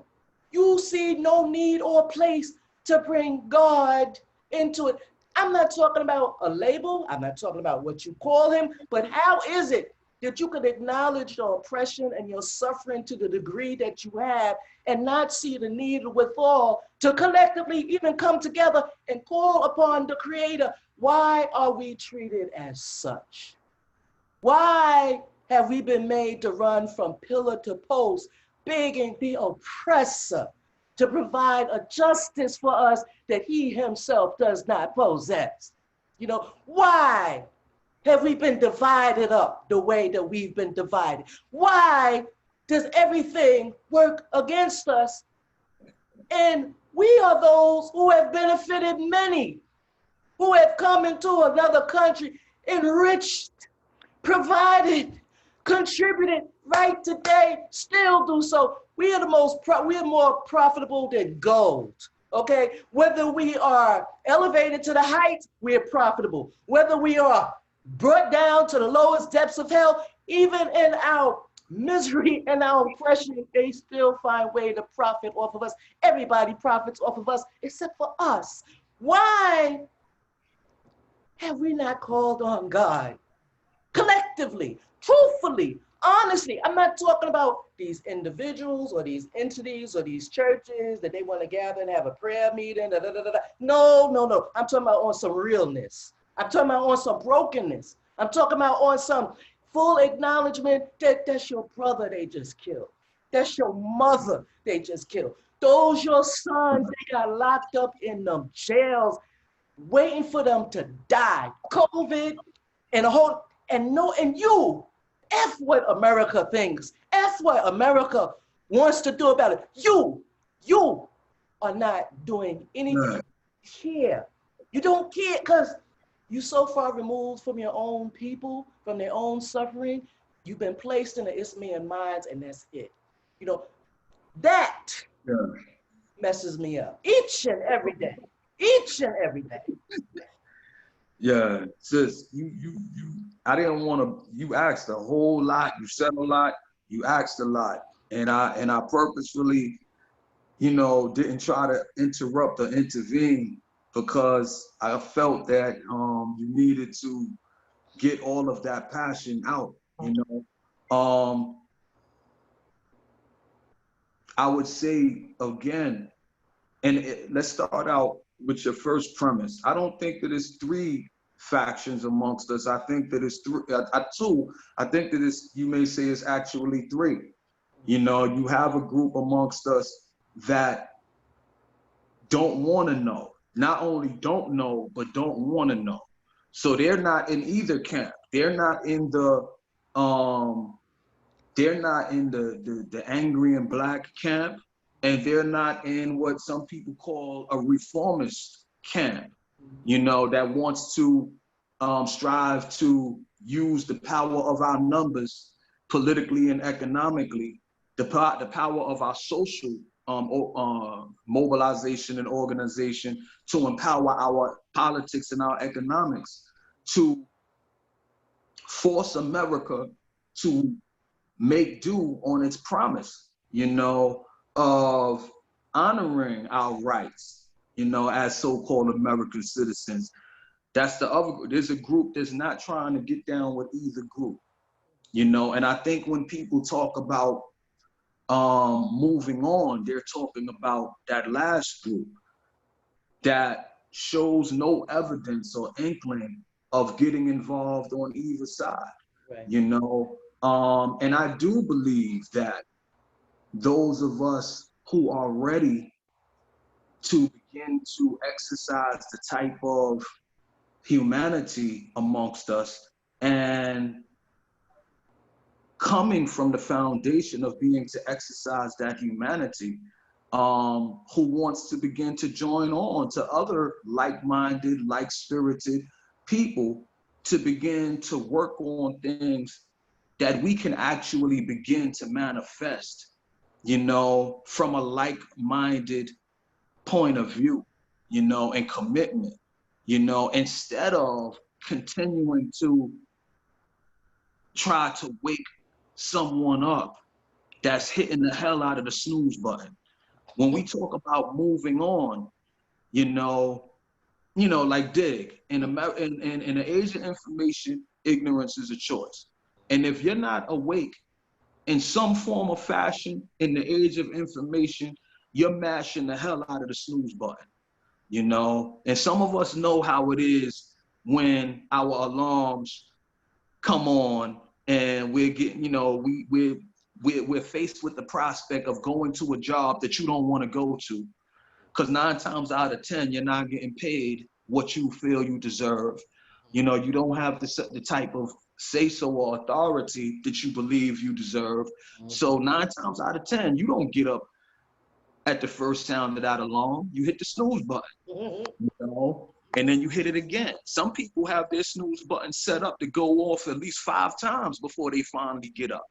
you see no need or place to bring God into it? I'm not talking about a label, I'm not talking about what you call him, but how is it that you can acknowledge your oppression and your suffering to the degree that you have, and not see the need withal to collectively even come together and call upon the Creator? Why are we treated as such? Why have we been made to run from pillar to post, begging the oppressor to provide a justice for us that he himself does not possess? You know, why have we been divided up the way that we've been divided? Why does everything work against us? And we are those who have benefited many, who have come into another country, enriched, provided, contributed right today, still do so. We are we are more profitable than gold. Okay, whether we are elevated to the heights, we are profitable. Whether we are brought down to the lowest depths of hell, even in our misery and our oppression, they still find way to profit off of us. Everybody profits off of us except for us. Why have we not called on God collectively, truthfully, honestly? I'm not talking about these individuals or these entities or these churches that they want to gather and have a prayer meeting. Da, da, da, da, da. No, no, no. I'm talking about on some realness. I'm talking about on some brokenness. I'm talking about on some full acknowledgement that that's your brother they just killed. That's your mother they just killed. Those your sons, they got locked up in them jails, waiting for them to die. COVID and a whole, and no, and you, F what America thinks, F what America wants to do about it. You are not doing anything here. You don't care because you're so far removed from your own people, from their own suffering. You've been placed in the Ismail minds, and that's it. You know, that messes me up each and every day. Each and every day. Yeah, sis, I didn't want to, you asked a whole lot, you said a lot, you asked a lot. And I purposefully, you know, didn't try to interrupt or intervene because I felt that you needed to get all of that passion out, you know. I would say again, let's start out with your first premise. I don't think that it's three factions amongst us. I think that it's two. I think that it's, you may say it's actually three. You know, you have a group amongst us that don't want to know. Not only don't know, but don't want to know. So they're not in either camp. They're not in the the angry and black camp, and they're not in what some people call a reformist camp, you know, that wants to strive to use the power of our numbers politically and economically, the power of our social mobilization and organization to empower our politics and our economics to force America to make due on its promise, of honoring our rights, as so-called American citizens. That's the other group. There's a group that's not trying to get down with either group, and I think when people talk about moving on, they're talking about that last group that shows no evidence or inkling of getting involved on either side, Right. And I do believe that those of us who are ready to begin to exercise the type of humanity amongst us and coming from the foundation of being to exercise that humanity, who wants to begin to join on to other like-minded, like-spirited people to begin to work on things that we can actually begin to manifest, from a like-minded point of view, and commitment, instead of continuing to try to wake someone up that's hitting the hell out of the snooze button. When we talk about moving on, like Dig, in the age of information, ignorance is a choice. And if you're not awake in some form or fashion in the age of information, you're mashing the hell out of the snooze button, And some of us know how it is when our alarms come on and we're getting, we're faced with the prospect of going to a job that you don't want to go to, because 9 times out of 10, you're not getting paid what you feel you deserve. You don't have the type of say-so or authority that you believe you deserve. So 9 times out of 10, you don't get up at the first sound of that alarm. You hit the snooze button, and then you hit it again. Some people have their snooze button set up to go off at least 5 times before they finally get up,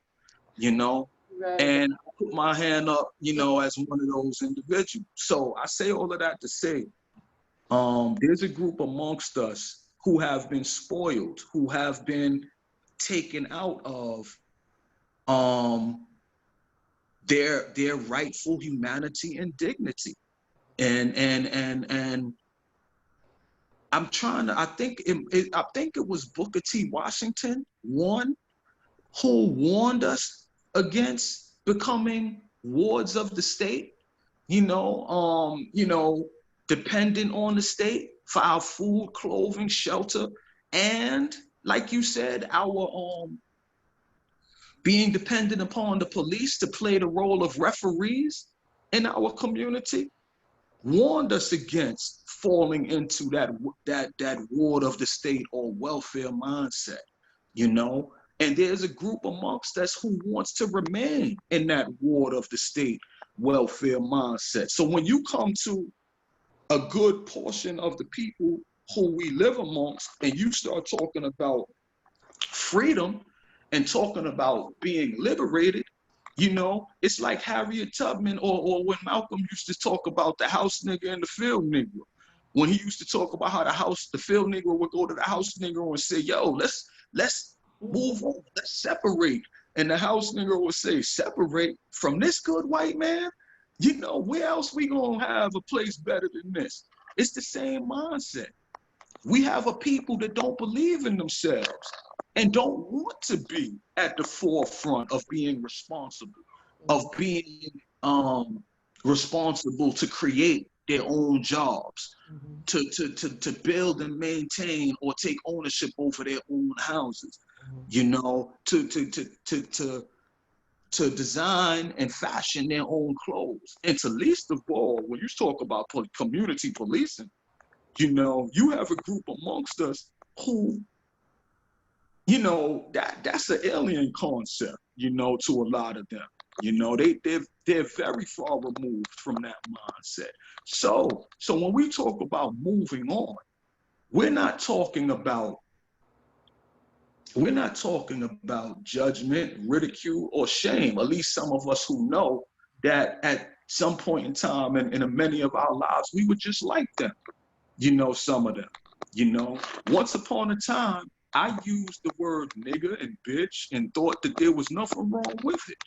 Right. And I put my hand up, as one of those individuals. So I say all of that to say, there's a group amongst us who have been spoiled, who have been taken out of their rightful humanity and dignity. And I'm trying to, I think it was Booker T. Washington, one who warned us against becoming wards of the state, dependent on the state for our food, clothing, shelter, and like you said, our being dependent upon the police to play the role of referees in our community, warned us against falling into that ward of the state or welfare mindset, And there's a group amongst us who wants to remain in that ward of the state welfare mindset. So when you come to a good portion of the people who we live amongst and you start talking about freedom and talking about being liberated, it's like Harriet Tubman or when Malcolm used to talk about the house nigger and the field nigger. When he used to talk about how the field nigger would go to the house nigger and say, yo, let's move on, let's separate. And the house nigger would say, separate from this good white man? Where else we gonna have a place better than this? It's the same mindset. We have a people that don't believe in themselves and don't want to be at the forefront of being responsible, responsible to create their own jobs, to build and maintain or take ownership over their own houses, to design and fashion their own clothes. And to least of all, when you talk about community policing, you have a group amongst us who, that's an alien concept, to a lot of them. They're very far removed from that mindset. So when we talk about moving on, we're not talking about judgment, ridicule, or shame. At least some of us who know that some point in time in many of our lives, we were just like them, you know, some of them, you know. Once upon a time, I used the word nigga and bitch and thought that there was nothing wrong with it.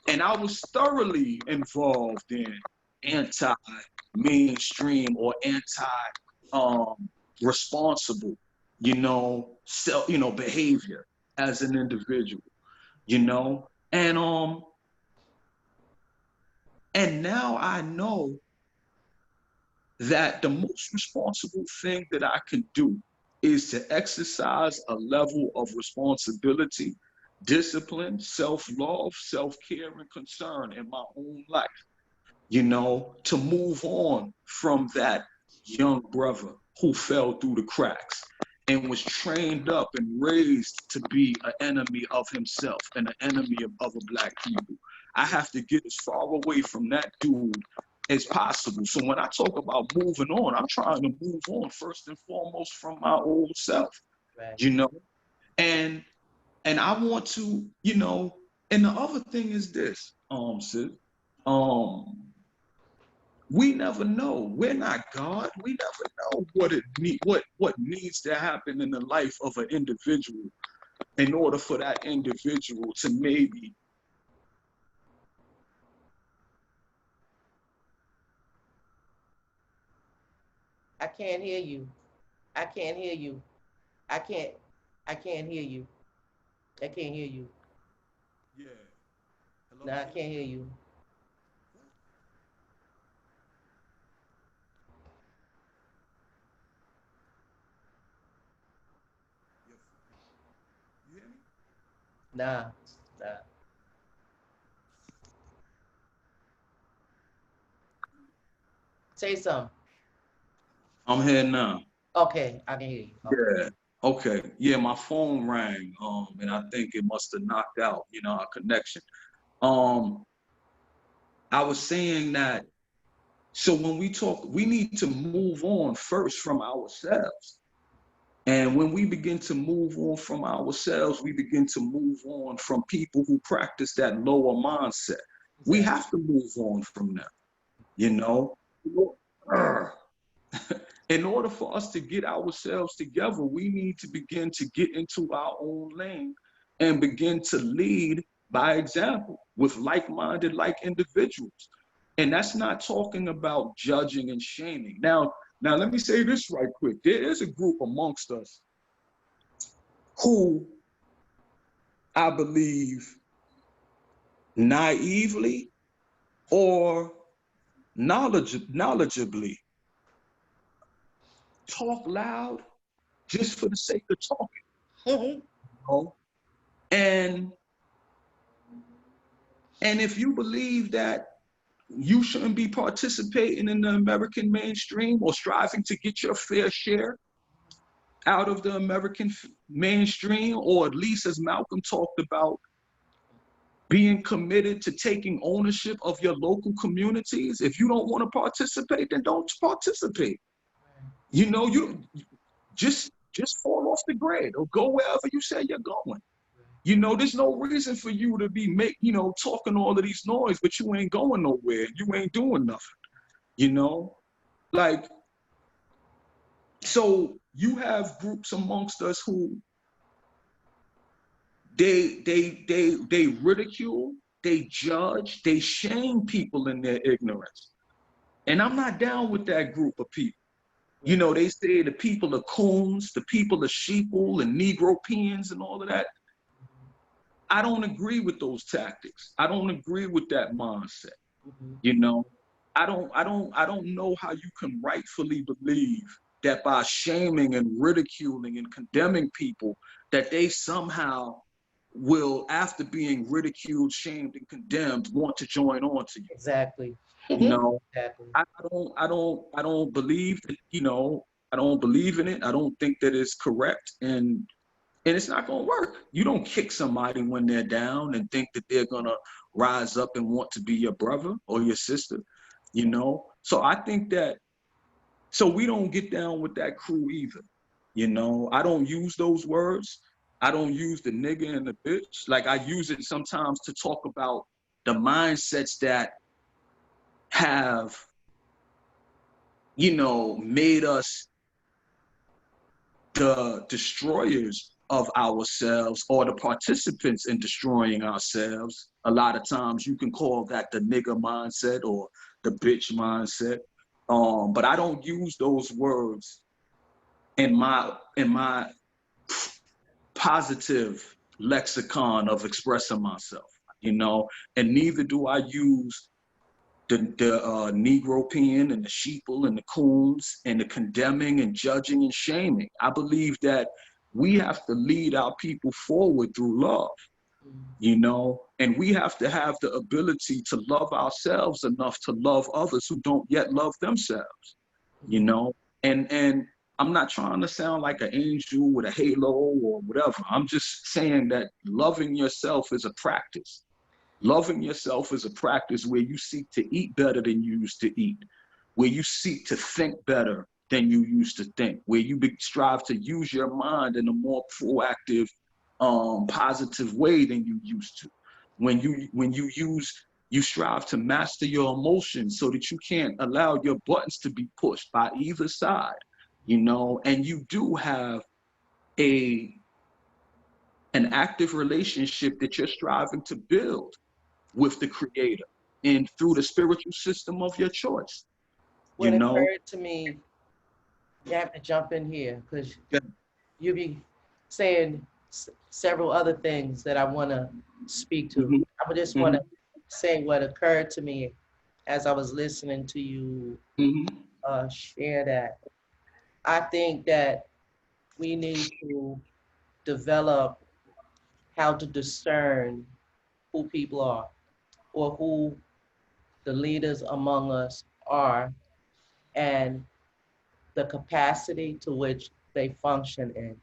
And I was thoroughly involved in anti-mainstream or anti-responsible, you know, behavior as an individual, you know. And now I know that the most responsible thing that I can do is to exercise a level of responsibility, discipline, self-love, self-care, and concern in my own life, you know, to move on from that young brother who fell through the cracks and was trained up and raised to be an enemy of himself and an enemy of other Black people. I have to get as far away from that dude as possible. So when I talk about moving on, I'm trying to move on first and foremost from my old self, Right. you know? And I want to, you know, and the other thing is this, Sid, we never know. We're not God. We never know what needs to happen in the life of an individual in order for that individual to maybe. I can't hear you. I can't hear you. I can't. I can't hear you. I can't hear you. Yeah. Hello, No, I Sid? can't hear you. You hear me? Nah, nah. Say something. I'm here now. Okay, I can hear you. Okay. Yeah. Okay. Yeah, my phone rang, and I think it must have knocked out, you know, our connection. Um, I was saying that, so when we talk, we need to move on first from ourselves. And when we begin to move on from ourselves, we begin to move on from people who practice that lower mindset. We Exactly. have to move on from them, you know? In order for us to get ourselves together, we need to begin to get into our own lane and begin to lead by example with like-minded, like individuals. And that's not talking about judging and shaming. Now let me say this right quick. There is a group amongst us who I believe naively or knowledgeably talk loud just for the sake of talking. Mhm. You know? And if you believe that you shouldn't be participating in the American mainstream or striving to get your fair share out of the American mainstream, or at least as Malcolm talked about, being committed to taking ownership of your local communities. If you don't want to participate, then don't participate. You know, you just fall off the grid or go wherever you say you're going. You know, there's no reason for you to be talking all of these noise, but you ain't going nowhere. You ain't doing nothing. You know, like, so you have groups amongst us who they ridicule, they judge, they shame people in their ignorance. And I'm not down with that group of people. You know, they say the people are coons, the people are sheeple and Negropeans and all of that. I don't agree with those tactics. I don't agree with that mindset. You know, I don't know how you can rightfully believe that by shaming and ridiculing and condemning people, that they somehow will, after being ridiculed, shamed, and condemned, want to join on to you. Exactly. You know, Exactly. I don't believe that, you know, I don't believe in it. I don't think that it's correct. And it's not going to work. You don't kick somebody when they're down and think that they're going to rise up and want to be your brother or your sister, you know? So I think that, so we don't get down with that crew either. You know, I don't use those words. I don't use the nigga and the bitch. Like, I use it sometimes to talk about the mindsets that have, made us the destroyers of ourselves or the participants in destroying ourselves. A lot of times you can call that the nigger mindset or the bitch mindset. But I don't use those words in my positive lexicon of expressing myself, and neither do I use the Negro pen and the sheeple and the coons and the condemning and judging and shaming. I believe that we have to lead our people forward through love, and we have to have the ability to love ourselves enough to love others who don't yet love themselves, and I'm not trying to sound like an angel with a halo or whatever. I'm just saying that loving yourself is a practice. Loving yourself is a practice where you seek to eat better than you used to eat, where you seek to think better than you used to think, where you strive to use your mind in a more proactive, positive way than you used to. You strive to master your emotions so that you can't allow your buttons to be pushed by either side, and you do have a an active relationship that you're striving to build with the creator and through the spiritual system of your choice. What occurred to me, you have to jump in here because you be saying several other things that I want to speak to. Mm-hmm. I just want to say what occurred to me as I was listening to you share that. I think that we need to develop how to discern who people are or who the leaders among us are and the capacity to which they function in.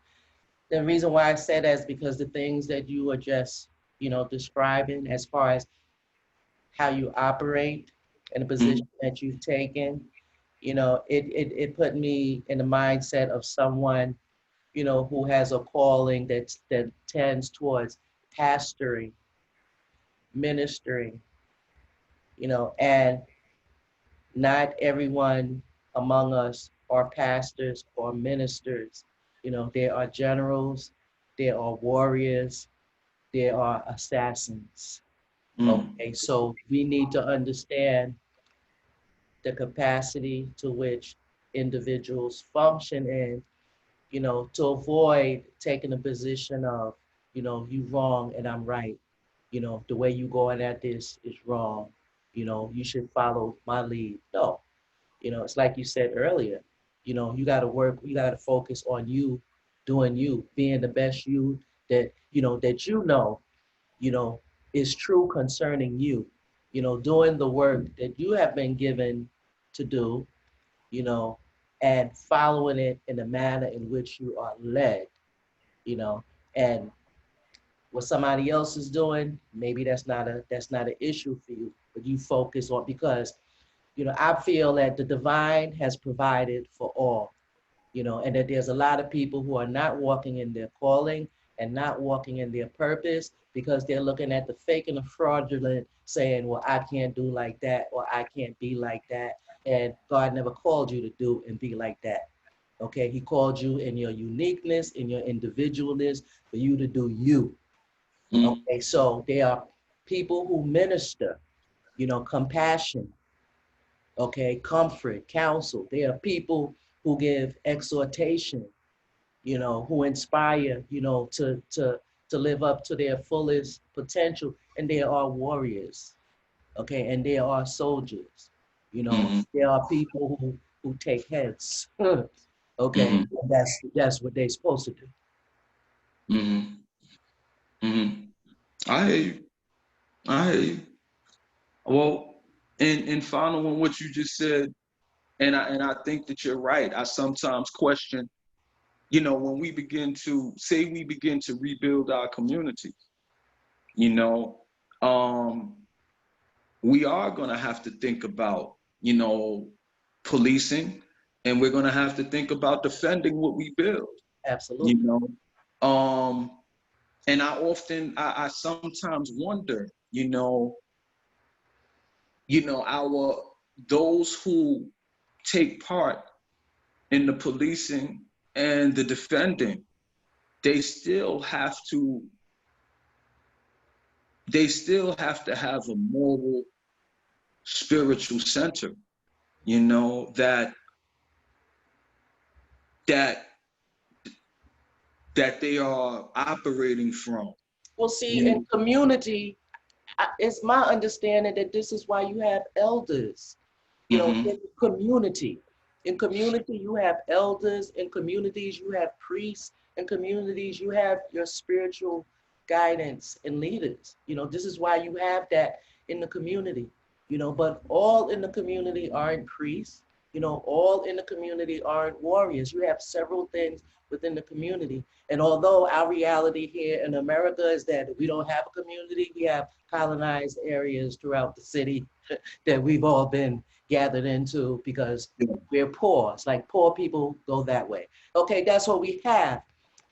The reason why I say that is because the things that you were just, describing as far as how you operate and the position that you've taken, it put me in the mindset of someone, who has a calling that tends towards pastoring, ministering, and not everyone among us are pastors or ministers. There are generals, there are warriors, there are assassins. Okay, so we need to understand the capacity to which individuals function in, to avoid taking a position of, you wrong and I'm right. The way you going at this is wrong. You should follow my lead. No, it's like you said earlier, you got to work, you got to focus on you, doing you, being the best you that you know, is true concerning you, doing the work that you have been given to do, you know, and following it in the manner in which you are led, you know, and what somebody else is doing, maybe that's not an issue for you, but you focus on because, I feel that the divine has provided for all, and that there's a lot of people who are not walking in their calling and not walking in their purpose because they're looking at the fake and the fraudulent saying, well, I can't do like that or I can't be like that. And God never called you to do and be like that. Okay, he called you in your uniqueness, in your individualness, for you to do you. Okay, so there are people who minister, compassion, okay, comfort, counsel. There are people who give exhortation, who inspire, to live up to their fullest potential. And there are warriors, okay, and there are soldiers, there are people who take heads, okay, and that's what they're supposed to do. I hear you. I hear you. Well, in following what you just said, and I think that you're right. I sometimes question, when we begin to rebuild our community, you know, um, we are gonna have to think about, policing, and we're gonna have to think about defending what we build. Absolutely. Um, and I sometimes wonder, our those who take part in the policing and the defending, they still have to have a moral, spiritual center, you know, that they are operating from. Well, see, You in know? community, it's my understanding that this is why you have elders, you know, Mm-hmm. in community. In community, you have elders. In communities, you have priests. In communities, you have your spiritual guidance and leaders. You know, this is why you have that in the community, you know, but all in the community aren't priests. You know, all in the community aren't warriors. You have several things within the community. And although our reality here in America is that we don't have a community, we have colonized areas throughout the city that we've all been gathered into because Yeah. we're poor. It's like poor people go that way. Okay, that's what we have.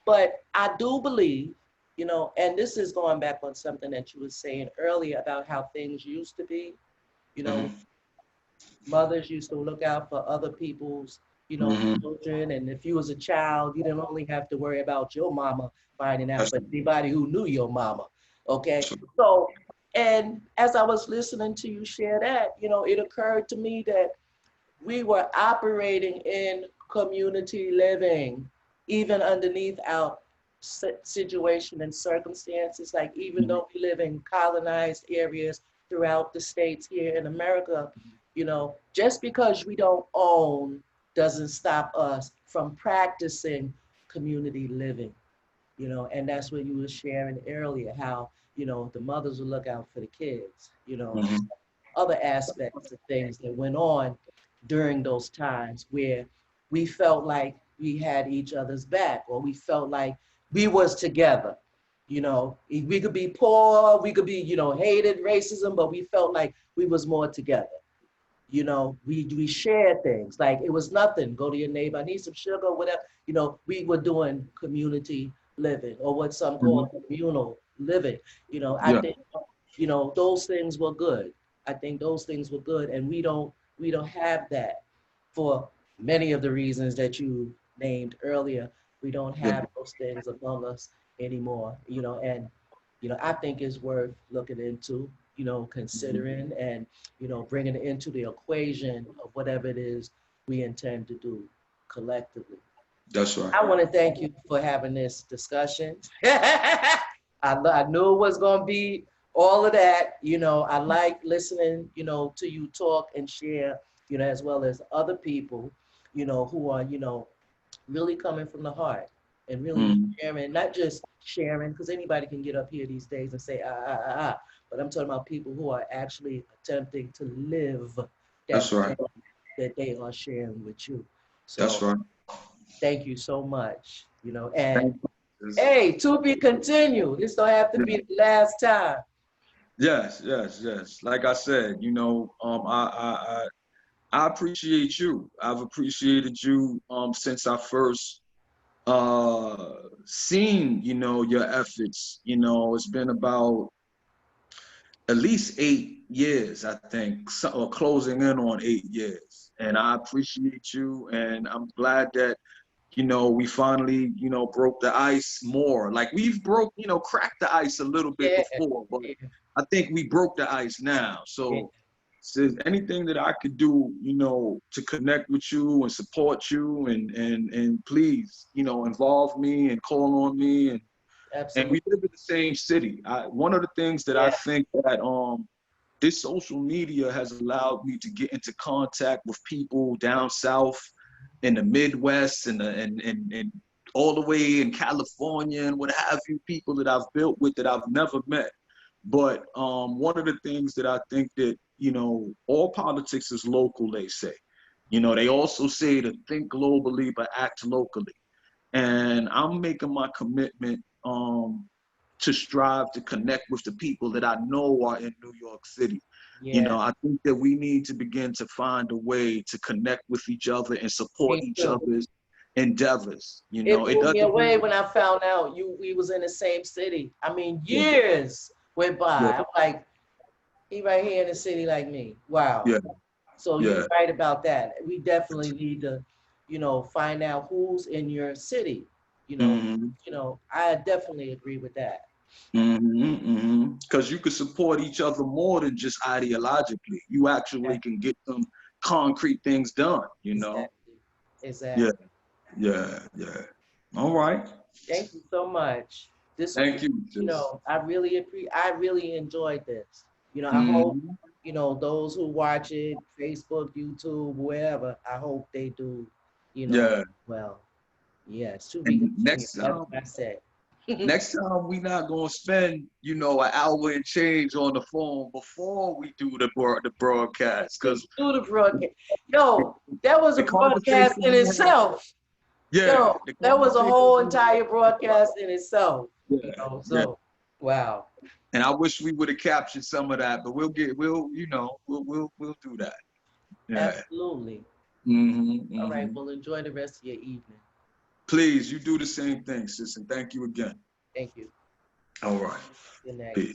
But I do believe, you know, and this is going back on something that you were saying earlier about how things used to be. You know, Mm-hmm. mothers used to look out for other people's, you know, Mm-hmm. children. And if you was a child, you didn't only have to worry about your mama finding out, That's, but anybody who knew your mama. Okay. that's So, and as I was listening to you share that, you know, it occurred to me that we were operating in community living, even underneath our situation and circumstances. Like, even though we live in colonized areas throughout the states here in America, you know, just because we don't own doesn't stop us from practicing community living, you know, and that's what you were sharing earlier, how, you know, the mothers will look out for the kids, you know, and mm-hmm. other aspects of things that went on during those times where we felt like we had each other's back, or we felt like we was together. You know, we could be poor, we could be, you know, hated, racism, but we felt like we was more together. You know, we shared things like it was nothing. Go to your neighbor, I need some sugar, whatever. You know, we were doing community living, or what some Mm-hmm. call communal living. You know, I Yeah, think, you know, those things were good. I think those things were good, and we don't have that for many of the reasons that you named earlier. We don't yeah, have those things among us anymore. You know, and you know, I think it's worth looking into. You know, considering and, you know, bringing it into the equation of whatever it is we intend to do collectively. that's right. I want to thank you for having this discussion. I knew it was going to be all of that. You know, I like listening, you know, to you talk and share, you know, as well as other people, you know, who are, you know, really coming from the heart and really Mm-hmm. sharing, not just sharing, because anybody can get up here these days and say, but I'm talking about people who are actually attempting to live That's that right. thing that they are sharing with you. That's So right. thank you so much, you know, and Thank you. hey, to be continued. This don't have to be the last time. Yes, yes, yes. Like I said, you know, I appreciate you. I've appreciated you since I first seen, you know, your efforts. You know, it's been about at least 8 years, I think, or closing in on 8 years. And I appreciate you, and I'm glad that, you know, we finally, you know, broke the ice more. Like we've broke, you know, cracked the ice a little bit Yeah, before, but yeah, I think we broke the ice now. yeah, So anything that I could do, you know, to connect with you and support you, and please, you know, involve me and call on me, and we absolutely. live in the same city. One of the things that I Yeah, think that this social media has allowed me to get into contact with people down south in the Midwest and all the way in California and what have you, people that I've built with that I've never met. But one of the things that I think that, you know, all politics is local, they say. You know, they also say to think globally but act locally. And I'm making my commitment to strive to connect with the people that I know are in New York City. You yeah, know, I think that we need to begin to find a way to connect with each other and support me each too. other's endeavors. You know, It it blew me doesn't away mean, when I found out we was in the same city. I mean, yeah, years went yeah, by. I'm like, he right here in the city like me. Wow. yeah. So Yeah. you're right about that. We definitely need to, find out who's in your city. You know, Mm-hmm. I definitely agree with that. Mm-hmm. Mm-hmm. Because you can support each other more than just ideologically. You actually Exactly. can get some concrete things done, you know? Exactly. Yeah, Exactly. yeah, yeah. All right. Thank you so much. This was, Thank you, sis. I really enjoyed this. I hope, Mm-hmm. those who watch it, Facebook, YouTube, wherever, I hope they do, Yeah. well. Yes, to be And continued. That's what I said. next time we not gonna spend, an hour and change on the phone before we do the broadcast, Let's because do the broadcast. Yo, that was a the broadcast conversation in we had, itself. yeah, Yo, the that was a conversation whole we entire broadcast in itself. yeah, yeah. So wow. And I wish we would have captured some of that, but we'll do that. Yeah. Absolutely. Mm-hmm, All right. mm-hmm. Well, enjoy the rest of your evening. Please, you do the same thing, sis, and thank you again. Thank you. All right. Good night. Peace.